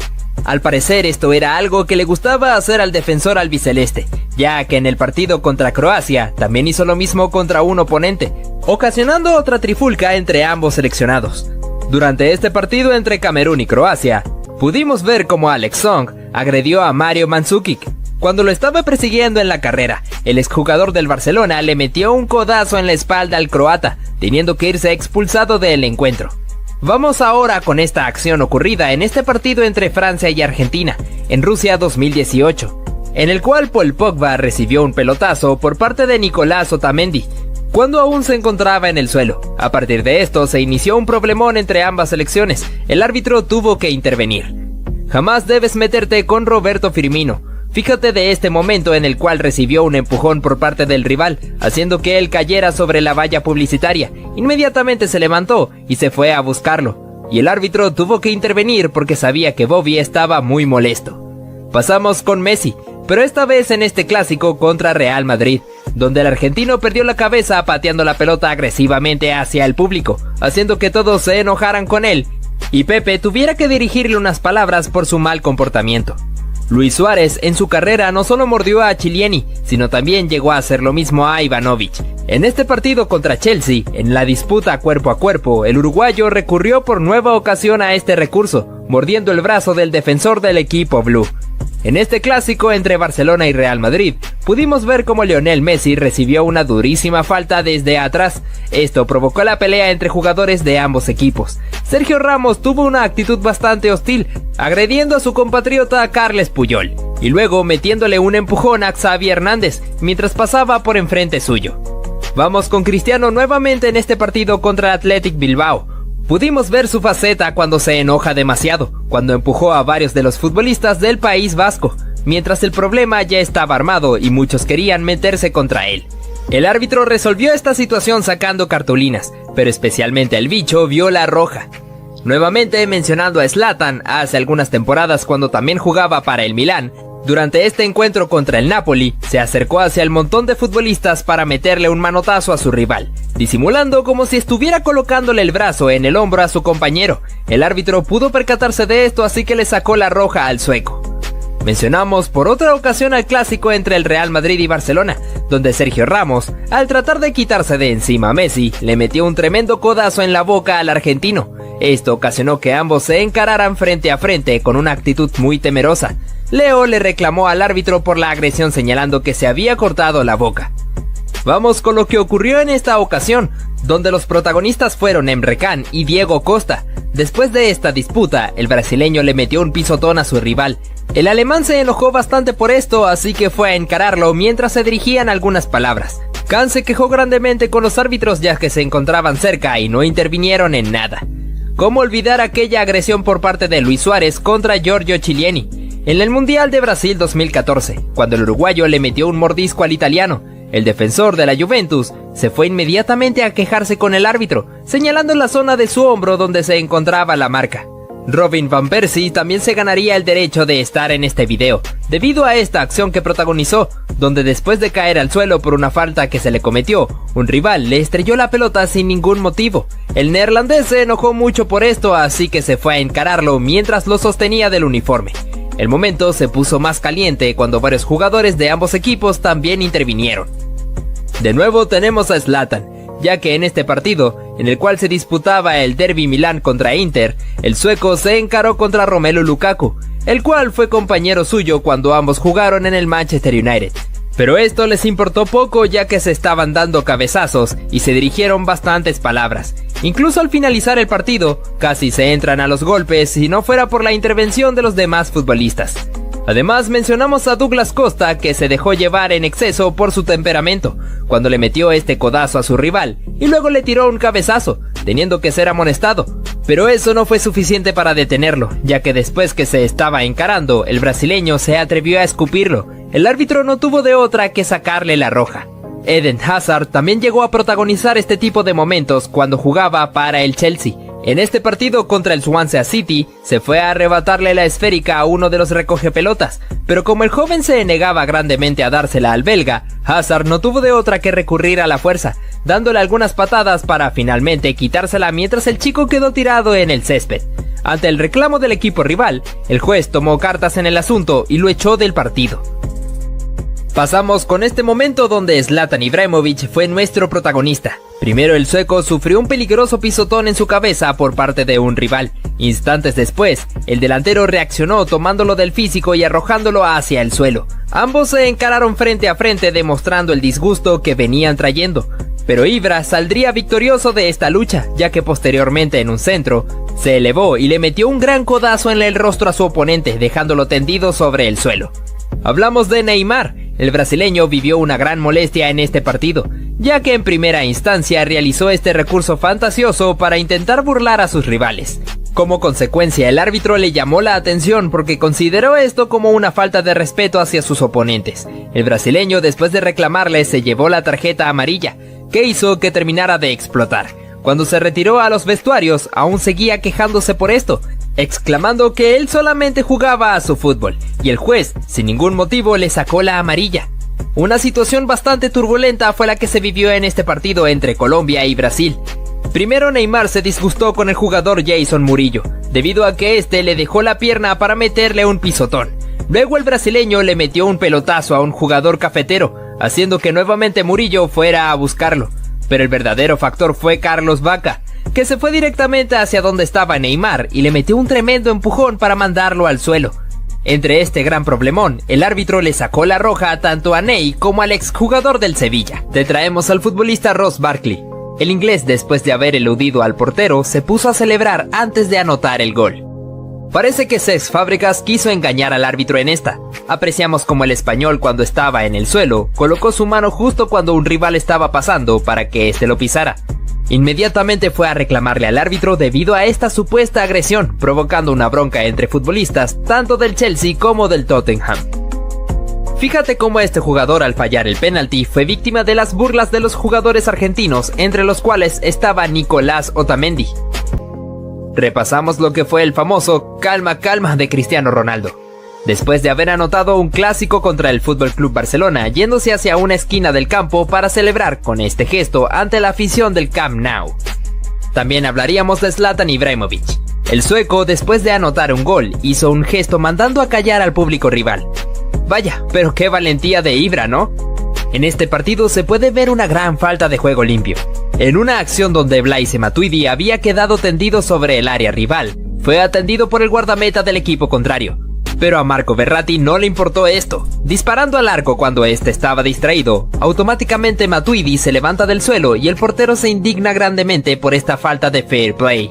Al parecer esto era algo que le gustaba hacer al defensor albiceleste, ya que en el partido contra Croacia también hizo lo mismo contra un oponente, ocasionando otra trifulca entre ambos seleccionados. Durante este partido entre Camerún y Croacia, pudimos ver cómo Alex Song agredió a Mario Mandzukic. Cuando lo estaba persiguiendo en la carrera, el exjugador del Barcelona le metió un codazo en la espalda al croata, teniendo que irse expulsado del encuentro. Vamos ahora con esta acción ocurrida en este partido entre Francia y Argentina, en Rusia 2018, en el cual Paul Pogba recibió un pelotazo por parte de Nicolás Otamendi, cuando aún se encontraba en el suelo. A partir de esto se inició un problemón entre ambas selecciones, el árbitro tuvo que intervenir. Jamás debes meterte con Roberto Firmino. Fíjate de este momento en el cual recibió un empujón por parte del rival, haciendo que él cayera sobre la valla publicitaria. Inmediatamente se levantó y se fue a buscarlo, y el árbitro tuvo que intervenir porque sabía que Bobby estaba muy molesto. Pasamos con Messi, pero esta vez en este clásico contra Real Madrid, donde el argentino perdió la cabeza pateando la pelota agresivamente hacia el público, haciendo que todos se enojaran con él, y Pepe tuviera que dirigirle unas palabras por su mal comportamiento. Luis Suárez en su carrera no solo mordió a Chiellini, sino también llegó a hacer lo mismo a Ivanovic. En este partido contra Chelsea, en la disputa cuerpo a cuerpo, el uruguayo recurrió por nueva ocasión a este recurso, mordiendo el brazo del defensor del equipo blue. En este clásico entre Barcelona y Real Madrid, pudimos ver cómo Lionel Messi recibió una durísima falta desde atrás. Esto provocó la pelea entre jugadores de ambos equipos. Sergio Ramos tuvo una actitud bastante hostil, agrediendo a su compatriota Carles Puyol, y luego metiéndole un empujón a Xavi Hernández, mientras pasaba por enfrente suyo. Vamos con Cristiano nuevamente en este partido contra el Athletic Bilbao. Pudimos ver su faceta cuando se enoja demasiado, cuando empujó a varios de los futbolistas del País Vasco, mientras el problema ya estaba armado y muchos querían meterse contra él. El árbitro resolvió esta situación sacando cartulinas, pero especialmente el bicho vio la roja. Nuevamente mencionando a Zlatan hace algunas temporadas cuando también jugaba para el Milán, durante este encuentro contra el Napoli, se acercó hacia el montón de futbolistas para meterle un manotazo a su rival, disimulando como si estuviera colocándole el brazo en el hombro a su compañero. El árbitro pudo percatarse de esto, así que le sacó la roja al sueco. Mencionamos por otra ocasión al clásico entre el Real Madrid y Barcelona, donde Sergio Ramos, al tratar de quitarse de encima a Messi, le metió un tremendo codazo en la boca al argentino. Esto ocasionó que ambos se encararan frente a frente con una actitud muy temerosa. Leo le reclamó al árbitro por la agresión señalando que se había cortado la boca. Vamos con lo que ocurrió en esta ocasión, donde los protagonistas fueron Emre Can y Diego Costa. Después de esta disputa, el brasileño le metió un pisotón a su rival. El alemán se enojó bastante por esto, así que fue a encararlo mientras se dirigían algunas palabras. Can se quejó grandemente con los árbitros ya que se encontraban cerca y no intervinieron en nada. ¿Cómo olvidar aquella agresión por parte de Luis Suárez contra Giorgio Chiellini en el Mundial de Brasil 2014, cuando el uruguayo le metió un mordisco al italiano? El defensor de la Juventus se fue inmediatamente a quejarse con el árbitro, señalando la zona de su hombro donde se encontraba la marca. Robin van Persie también se ganaría el derecho de estar en este video, debido a esta acción que protagonizó, donde después de caer al suelo por una falta que se le cometió, un rival le estrelló la pelota sin ningún motivo. El neerlandés se enojó mucho por esto, así que se fue a encararlo mientras lo sostenía del uniforme. El momento se puso más caliente cuando varios jugadores de ambos equipos también intervinieron. De nuevo tenemos a Zlatan, ya que en este partido, en el cual se disputaba el Derby Milán contra Inter, el sueco se encaró contra Romelu Lukaku, el cual fue compañero suyo cuando ambos jugaron en el Manchester United. Pero esto les importó poco ya que se estaban dando cabezazos y se dirigieron bastantes palabras. Incluso al finalizar el partido, casi se entran a los golpes si no fuera por la intervención de los demás futbolistas. Además mencionamos a Douglas Costa, que se dejó llevar en exceso por su temperamento, cuando le metió este codazo a su rival y luego le tiró un cabezazo, teniendo que ser amonestado. Pero eso no fue suficiente para detenerlo, ya que después que se estaba encarando, el brasileño se atrevió a escupirlo. El árbitro no tuvo de otra que sacarle la roja. Eden Hazard también llegó a protagonizar este tipo de momentos cuando jugaba para el Chelsea. En este partido contra el Swansea City, se fue a arrebatarle la esférica a uno de los recogepelotas, pero como el joven se negaba grandemente a dársela al belga, Hazard no tuvo de otra que recurrir a la fuerza, dándole algunas patadas para finalmente quitársela mientras el chico quedó tirado en el césped. Ante el reclamo del equipo rival, el juez tomó cartas en el asunto y lo echó del partido. Pasamos con este momento donde Zlatan Ibrahimovic fue nuestro protagonista. Primero el sueco sufrió un peligroso pisotón en su cabeza por parte de un rival. Instantes después, el delantero reaccionó tomándolo del físico y arrojándolo hacia el suelo. Ambos se encararon frente a frente demostrando el disgusto que venían trayendo. Pero Ibra saldría victorioso de esta lucha, ya que posteriormente en un centro, se elevó y le metió un gran codazo en el rostro a su oponente, dejándolo tendido sobre el suelo. Hablamos de Neymar. El brasileño vivió una gran molestia en este partido, ya que en primera instancia realizó este recurso fantasioso para intentar burlar a sus rivales. Como consecuencia, el árbitro le llamó la atención porque consideró esto como una falta de respeto hacia sus oponentes. El brasileño, después de reclamarle, se llevó la tarjeta amarilla, que hizo que terminara de explotar. Cuando se retiró a los vestuarios, aún seguía quejándose por esto, exclamando que él solamente jugaba a su fútbol, y el juez, sin ningún motivo, le sacó la amarilla. Una situación bastante turbulenta fue la que se vivió en este partido entre Colombia y Brasil. Primero Neymar se disgustó con el jugador Jason Murillo, debido a que este le dejó la pierna para meterle un pisotón. Luego el brasileño le metió un pelotazo a un jugador cafetero, haciendo que nuevamente Murillo fuera a buscarlo. Pero el verdadero factor fue Carlos Vaca, que se fue directamente hacia donde estaba Neymar y le metió un tremendo empujón para mandarlo al suelo. Entre este gran problemón, el árbitro le sacó la roja tanto a Ney como al exjugador del Sevilla. Te traemos al futbolista Ross Barkley. El inglés, después de haber eludido al portero, se puso a celebrar antes de anotar el gol. Parece que Cesc Fábregas quiso engañar al árbitro en esta. Apreciamos como el español, cuando estaba en el suelo, colocó su mano justo cuando un rival estaba pasando para que éste lo pisara. Inmediatamente fue a reclamarle al árbitro debido a esta supuesta agresión, provocando una bronca entre futbolistas tanto del Chelsea como del Tottenham. Fíjate cómo este jugador, al fallar el penalti, fue víctima de las burlas de los jugadores argentinos, entre los cuales estaba Nicolás Otamendi. Repasamos lo que fue el famoso calma calma de Cristiano Ronaldo. Después de haber anotado un clásico contra el FC Barcelona, yéndose hacia una esquina del campo para celebrar con este gesto ante la afición del Camp Nou. También hablaríamos de Zlatan Ibrahimovic. El sueco, después de anotar un gol, hizo un gesto mandando a callar al público rival. Vaya, pero qué valentía de Ibra, ¿no? En este partido se puede ver una gran falta de juego limpio. En una acción donde Blaise Matuidi había quedado tendido sobre el área rival, fue atendido por el guardameta del equipo contrario. Pero a Marco Verratti no le importó esto. Disparando al arco cuando este estaba distraído, automáticamente Matuidi se levanta del suelo y el portero se indigna grandemente por esta falta de fair play.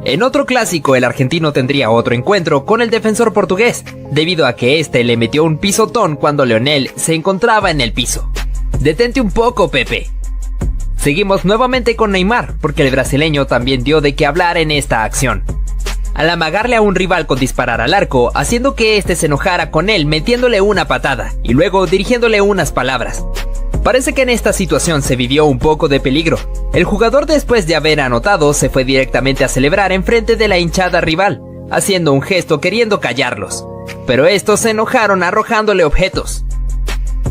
En otro clásico, el argentino tendría otro encuentro con el defensor portugués, debido a que este le metió un pisotón cuando Lionel se encontraba en el piso. Detente un poco, Pepe. Seguimos nuevamente con Neymar, porque el brasileño también dio de qué hablar en esta acción. Al amagarle a un rival con disparar al arco, haciendo que éste se enojara con él metiéndole una patada, y luego dirigiéndole unas palabras. Parece que en esta situación se vivió un poco de peligro. El jugador, después de haber anotado, se fue directamente a celebrar enfrente de la hinchada rival, haciendo un gesto queriendo callarlos. Pero estos se enojaron arrojándole objetos.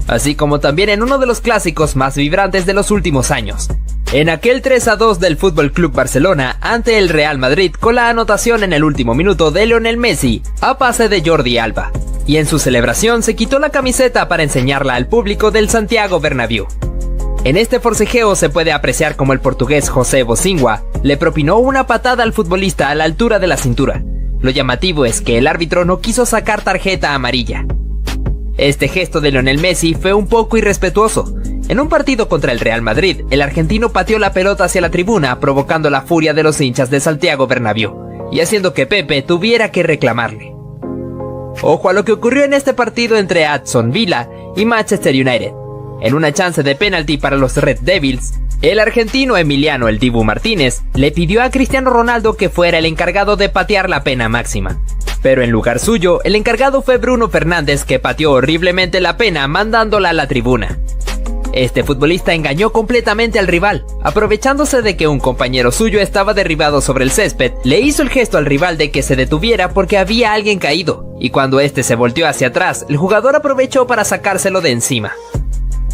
Así como también en uno de los clásicos más vibrantes de los últimos años. En aquel 3-2 del FC Barcelona ante el Real Madrid, con la anotación en el último minuto de Lionel Messi a pase de Jordi Alba. Y en su celebración se quitó la camiseta para enseñarla al público del Santiago Bernabéu. En este forcejeo se puede apreciar como el portugués José Bocingua le propinó una patada al futbolista a la altura de la cintura. Lo llamativo es que el árbitro no quiso sacar tarjeta amarilla. Este gesto de Lionel Messi fue un poco irrespetuoso. En un partido contra el Real Madrid, el argentino pateó la pelota hacia la tribuna, provocando la furia de los hinchas de Santiago Bernabéu, y haciendo que Pepe tuviera que reclamarle. Ojo a lo que ocurrió en este partido entre Aston Villa y Manchester United. En una chance de penalti para los Red Devils, el argentino Emiliano "El Dibu" Martínez le pidió a Cristiano Ronaldo que fuera el encargado de patear la pena máxima. Pero en lugar suyo, el encargado fue Bruno Fernández, que pateó horriblemente la pena mandándola a la tribuna. Este futbolista engañó completamente al rival, aprovechándose de que un compañero suyo estaba derribado sobre el césped, le hizo el gesto al rival de que se detuviera porque había alguien caído, y cuando este se volteó hacia atrás, el jugador aprovechó para sacárselo de encima.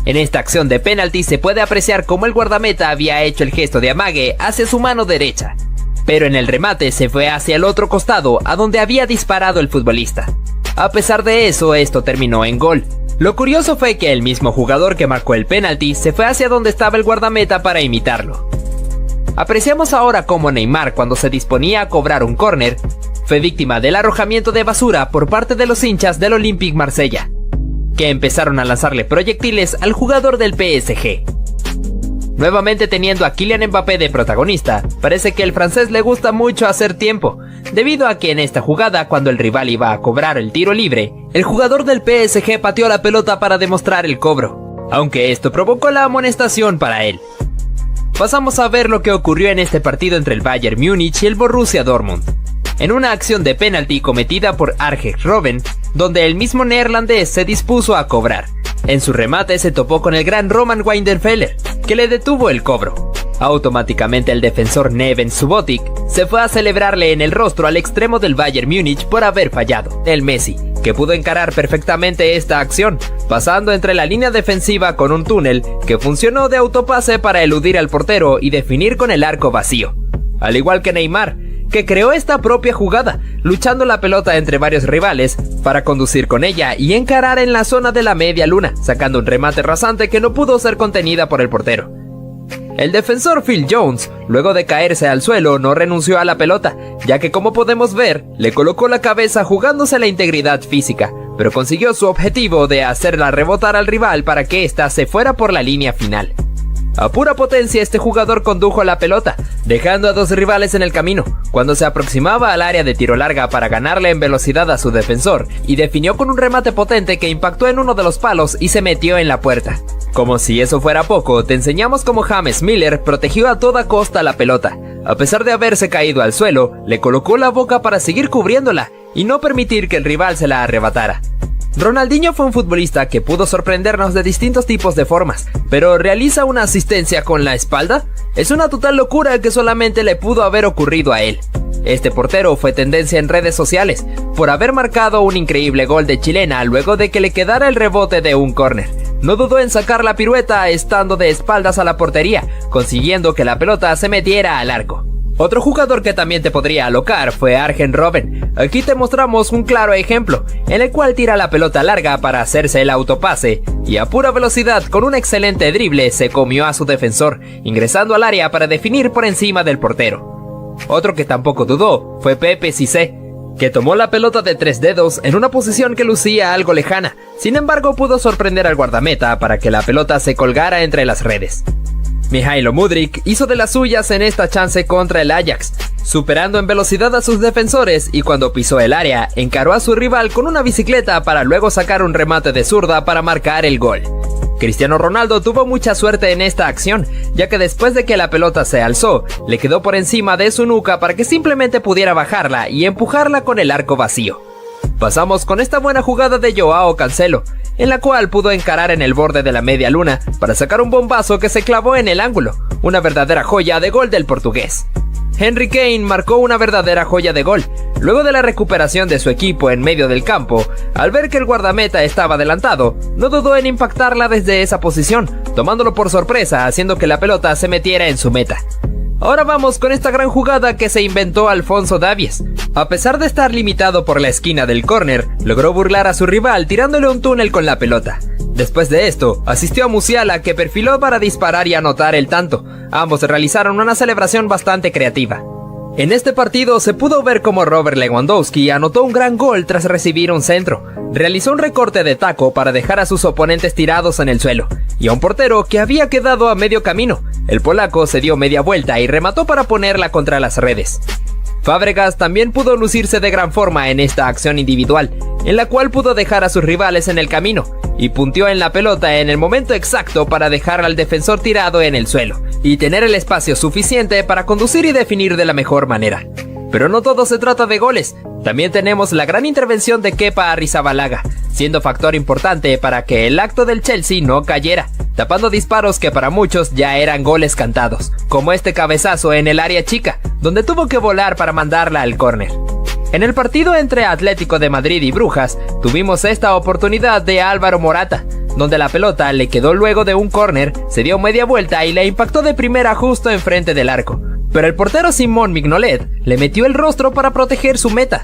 En esta acción de penalti se puede apreciar cómo el guardameta había hecho el gesto de amague hacia su mano derecha, pero en el remate se fue hacia el otro costado a donde había disparado el futbolista. A pesar de eso, esto terminó en gol. Lo curioso fue que el mismo jugador que marcó el penalti se fue hacia donde estaba el guardameta para imitarlo. Apreciamos ahora cómo Neymar, cuando se disponía a cobrar un córner, fue víctima del arrojamiento de basura por parte de los hinchas del Olympique Marsella, que empezaron a lanzarle proyectiles al jugador del PSG. Nuevamente teniendo a Kylian Mbappé de protagonista, parece que el francés le gusta mucho hacer tiempo, debido a que en esta jugada, cuando el rival iba a cobrar el tiro libre, el jugador del PSG pateó la pelota para demostrar el cobro, aunque esto provocó la amonestación para él. Pasamos a ver lo que ocurrió en este partido entre el Bayern Múnich y el Borussia Dortmund, en una acción de penalti cometida por Arjen Robben, donde el mismo neerlandés se dispuso a cobrar. En su remate se topó con el gran Roman Weidenfeller, que le detuvo el cobro. Automáticamente el defensor Neven Subotic se fue a celebrarle en el rostro al extremo del Bayern Múnich por haber fallado. El Messi, que pudo encarar perfectamente esta acción, pasando entre la línea defensiva con un túnel que funcionó de autopase para eludir al portero y definir con el arco vacío. Al igual que Neymar, que creó esta propia jugada, luchando la pelota entre varios rivales para conducir con ella y encarar en la zona de la media luna, sacando un remate rasante que no pudo ser contenida por el portero. El defensor Phil Jones, luego de caerse al suelo, no renunció a la pelota, ya que como podemos ver, le colocó la cabeza jugándose la integridad física, pero consiguió su objetivo de hacerla rebotar al rival para que ésta se fuera por la línea final. A pura potencia este jugador condujo la pelota, dejando a dos rivales en el camino, cuando se aproximaba al área de tiro larga para ganarle en velocidad a su defensor, y definió con un remate potente que impactó en uno de los palos y se metió en la puerta. Como si eso fuera poco, te enseñamos cómo James Miller protegió a toda costa la pelota. A pesar de haberse caído al suelo, le colocó la boca para seguir cubriéndola y no permitir que el rival se la arrebatara. Ronaldinho fue un futbolista que pudo sorprendernos de distintos tipos de formas, pero ¿realiza una asistencia con la espalda? Es una total locura que solamente le pudo haber ocurrido a él. Este portero fue tendencia en redes sociales por haber marcado un increíble gol de chilena luego de que le quedara el rebote de un córner. No dudó en sacar la pirueta estando de espaldas a la portería, consiguiendo que la pelota se metiera al arco. Otro jugador que también te podría alocar fue Arjen Robben. Aquí te mostramos un claro ejemplo, en el cual tira la pelota larga para hacerse el autopase, y a pura velocidad con un excelente drible se comió a su defensor, ingresando al área para definir por encima del portero. Otro que tampoco dudó fue Pepe Cissé, que tomó la pelota de 3 dedos en una posición que lucía algo lejana, sin embargo pudo sorprender al guardameta para que la pelota se colgara entre las redes. Mihailo Mudryk hizo de las suyas en esta chance contra el Ajax, superando en velocidad a sus defensores y cuando pisó el área, encaró a su rival con una bicicleta para luego sacar un remate de zurda para marcar el gol. Cristiano Ronaldo tuvo mucha suerte en esta acción, ya que después de que la pelota se alzó, le quedó por encima de su nuca para que simplemente pudiera bajarla y empujarla con el arco vacío. Pasamos con esta buena jugada de Joao Cancelo, en la cual pudo encarar en el borde de la media luna para sacar un bombazo que se clavó en el ángulo, una verdadera joya de gol del portugués. Henry Kane marcó una verdadera joya de gol, luego de la recuperación de su equipo en medio del campo. Al ver que el guardameta estaba adelantado, no dudó en impactarla desde esa posición, tomándolo por sorpresa, haciendo que la pelota se metiera en su meta. Ahora vamos con esta gran jugada que se inventó Alfonso Davies. A pesar de estar limitado por la esquina del córner, logró burlar a su rival tirándole un túnel con la pelota. Después de esto, asistió a Musiala, que perfiló para disparar y anotar el tanto. Ambos realizaron una celebración bastante creativa. En este partido se pudo ver cómo Robert Lewandowski anotó un gran gol tras recibir un centro. Realizó un recorte de taco para dejar a sus oponentes tirados en el suelo, y a un portero que había quedado a medio camino. El polaco se dio media vuelta y remató para ponerla contra las redes. Fábregas también pudo lucirse de gran forma en esta acción individual, en la cual pudo dejar a sus rivales en el camino, y punteó en la pelota en el momento exacto para dejar al defensor tirado en el suelo, y tener el espacio suficiente para conducir y definir de la mejor manera. Pero no todo se trata de goles, también tenemos la gran intervención de Kepa Arrizabalaga, siendo factor importante para que el acto del Chelsea no cayera, tapando disparos que para muchos ya eran goles cantados, como este cabezazo en el área chica, donde tuvo que volar para mandarla al córner. En el partido entre Atlético de Madrid y Brujas, tuvimos esta oportunidad de Álvaro Morata, donde la pelota le quedó luego de un córner, se dio media vuelta y le impactó de primera justo enfrente del arco. Pero el portero Simón Mignolet le metió el rostro para proteger su meta.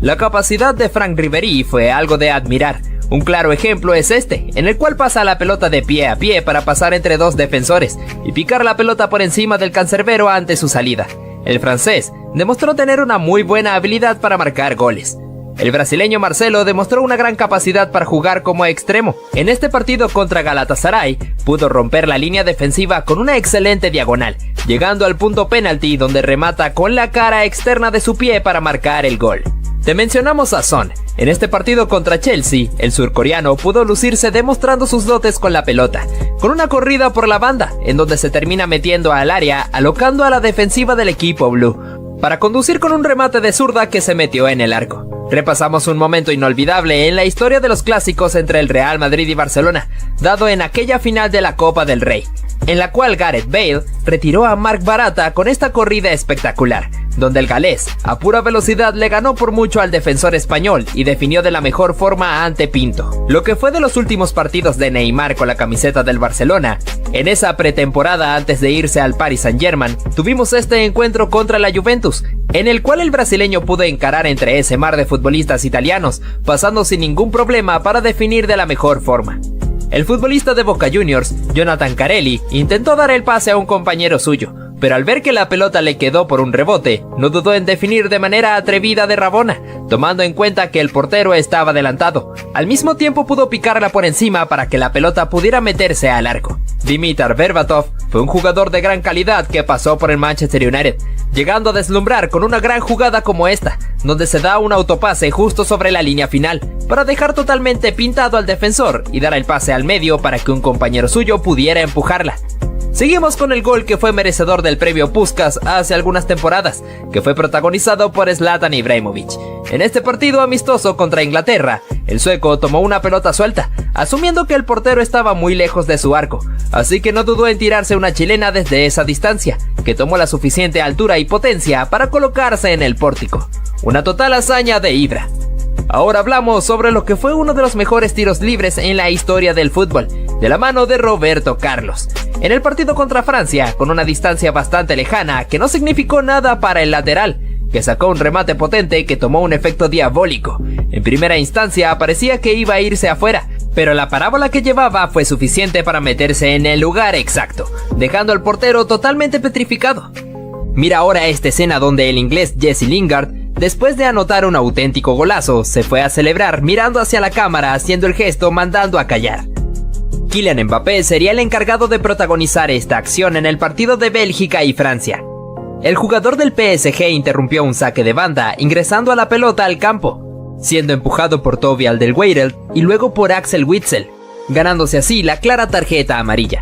La capacidad de Franck Ribéry fue algo de admirar. Un claro ejemplo es este, en el cual pasa la pelota de pie a pie para pasar entre dos defensores y picar la pelota por encima del cancerbero ante su salida. El francés demostró tener una muy buena habilidad para marcar goles. El brasileño Marcelo demostró una gran capacidad para jugar como extremo. En este partido contra Galatasaray, pudo romper la línea defensiva con una excelente diagonal, llegando al punto penalti donde remata con la cara externa de su pie para marcar el gol. Te mencionamos a Son. En este partido contra Chelsea, el surcoreano pudo lucirse demostrando sus dotes con la pelota, con una corrida por la banda, en donde se termina metiendo al área, alocando a la defensiva del equipo blue, para conducir con un remate de zurda que se metió en el arco. Repasamos un momento inolvidable en la historia de los clásicos entre el Real Madrid y Barcelona, dado en aquella final de la Copa del Rey, en la cual Gareth Bale retiró a Marc Baratra con esta corrida espectacular, donde el galés a pura velocidad le ganó por mucho al defensor español y definió de la mejor forma ante Pinto. Lo que fue de los últimos partidos de Neymar con la camiseta del Barcelona, en esa pretemporada antes de irse al Paris Saint-Germain, tuvimos este encuentro contra la Juventus, en el cual el brasileño pudo encarar entre ese mar de futbolistas italianos, pasando sin ningún problema para definir de la mejor forma. El futbolista de Boca Juniors, Jonathan Carelli, intentó dar el pase a un compañero suyo, pero al ver que la pelota le quedó por un rebote, no dudó en definir de manera atrevida de Rabona, tomando en cuenta que el portero estaba adelantado. Al mismo tiempo pudo picarla por encima para que la pelota pudiera meterse al arco. Dimitar Berbatov fue un jugador de gran calidad que pasó por el Manchester United, llegando a deslumbrar con una gran jugada como esta, donde se da un autopase justo sobre la línea final, para dejar totalmente pintado al defensor y dar el pase al medio para que un compañero suyo pudiera empujarla. Seguimos con el gol que fue merecedor del premio Puskás hace algunas temporadas, que fue protagonizado por Zlatan Ibrahimović. En este partido amistoso contra Inglaterra, el sueco tomó una pelota suelta, asumiendo que el portero estaba muy lejos de su arco, así que no dudó en tirarse una chilena desde esa distancia, que tomó la suficiente altura y potencia para colocarse en el pórtico. Una total hazaña de Ibra. Ahora hablamos sobre lo que fue uno de los mejores tiros libres en la historia del fútbol, de la mano de Roberto Carlos. En el partido contra Francia, con una distancia bastante lejana que no significó nada para el lateral, que sacó un remate potente que tomó un efecto diabólico. En primera instancia parecía que iba a irse afuera, pero la parábola que llevaba fue suficiente para meterse en el lugar exacto, dejando al portero totalmente petrificado. Mira ahora esta escena donde el inglés Jesse Lingard, después de anotar un auténtico golazo, se fue a celebrar mirando hacia la cámara haciendo el gesto mandando a callar. Kylian Mbappé sería el encargado de protagonizar esta acción en el partido de Bélgica y Francia. El jugador del PSG interrumpió un saque de banda ingresando a la pelota al campo, siendo empujado por Toby Alderweireld y luego por Axel Witsel, ganándose así la clara tarjeta amarilla.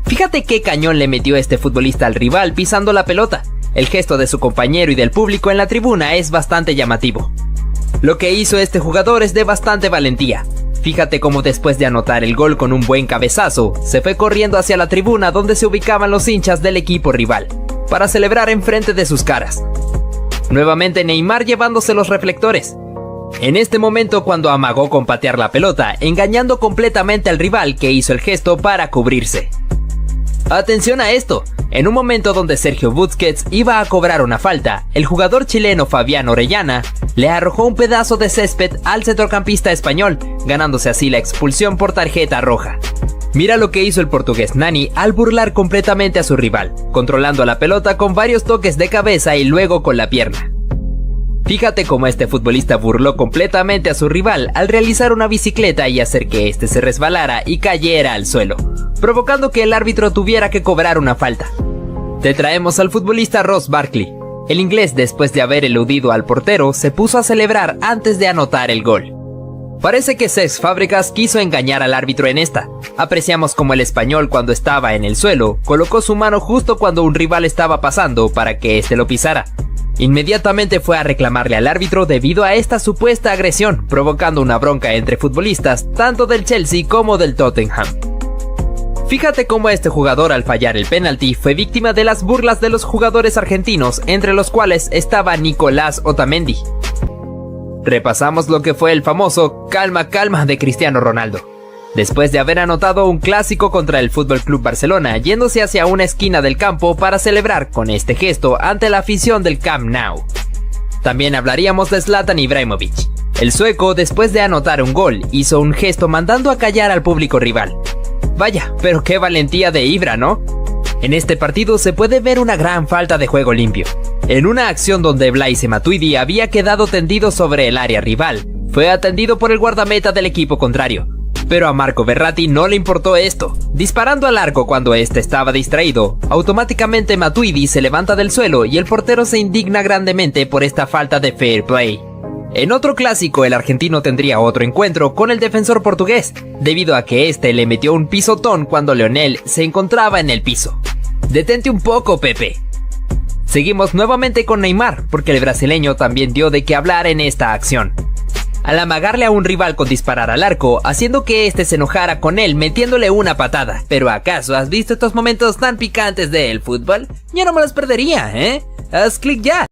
Fíjate qué cañón le metió este futbolista al rival pisando la pelota. El gesto de su compañero y del público en la tribuna es bastante llamativo. Lo que hizo este jugador es de bastante valentía. Fíjate cómo después de anotar el gol con un buen cabezazo, se fue corriendo hacia la tribuna donde se ubicaban los hinchas del equipo rival, para celebrar enfrente de sus caras. Nuevamente Neymar llevándose los reflectores. En este momento cuando amagó con patear la pelota, engañando completamente al rival que hizo el gesto para cubrirse. Atención a esto, en un momento donde Sergio Busquets iba a cobrar una falta, el jugador chileno Fabián Orellana le arrojó un pedazo de césped al centrocampista español, ganándose así la expulsión por tarjeta roja. Mira lo que hizo el portugués Nani al burlar completamente a su rival, controlando la pelota con varios toques de cabeza y luego con la pierna. Fíjate cómo este futbolista burló completamente a su rival al realizar una bicicleta y hacer que este se resbalara y cayera al suelo, provocando que el árbitro tuviera que cobrar una falta. Te traemos al futbolista Ross Barkley. El inglés, después de haber eludido al portero, se puso a celebrar antes de anotar el gol. Parece que Cesc Fábregas quiso engañar al árbitro en esta. Apreciamos como el español, cuando estaba en el suelo, colocó su mano justo cuando un rival estaba pasando para que éste lo pisara. Inmediatamente fue a reclamarle al árbitro debido a esta supuesta agresión, provocando una bronca entre futbolistas tanto del Chelsea como del Tottenham. Fíjate cómo este jugador, al fallar el penalti, fue víctima de las burlas de los jugadores argentinos, entre los cuales estaba Nicolás Otamendi. Repasamos lo que fue el famoso calma calma de Cristiano Ronaldo. Después de haber anotado un clásico contra el FC Barcelona, yéndose hacia una esquina del campo para celebrar con este gesto ante la afición del Camp Nou. También hablaríamos de Zlatan Ibrahimović. El sueco, después de anotar un gol, hizo un gesto mandando a callar al público rival. Vaya, pero qué valentía de Ibra, ¿no? En este partido se puede ver una gran falta de juego limpio. En una acción donde Blaise Matuidi había quedado tendido sobre el área rival, fue atendido por el guardameta del equipo contrario. Pero a Marco Verratti no le importó esto. Disparando al arco cuando este estaba distraído, automáticamente Matuidi se levanta del suelo y el portero se indigna grandemente por esta falta de fair play. En otro clásico, el argentino tendría otro encuentro con el defensor portugués, debido a que este le metió un pisotón cuando Lionel se encontraba en el piso. Detente un poco, Pepe. Seguimos nuevamente con Neymar, porque el brasileño también dio de qué hablar en esta acción. Al amagarle a un rival con disparar al arco, haciendo que este se enojara con él metiéndole una patada. ¿Pero acaso has visto estos momentos tan picantes del fútbol? Yo no me los perdería, ¿eh? Haz clic ya.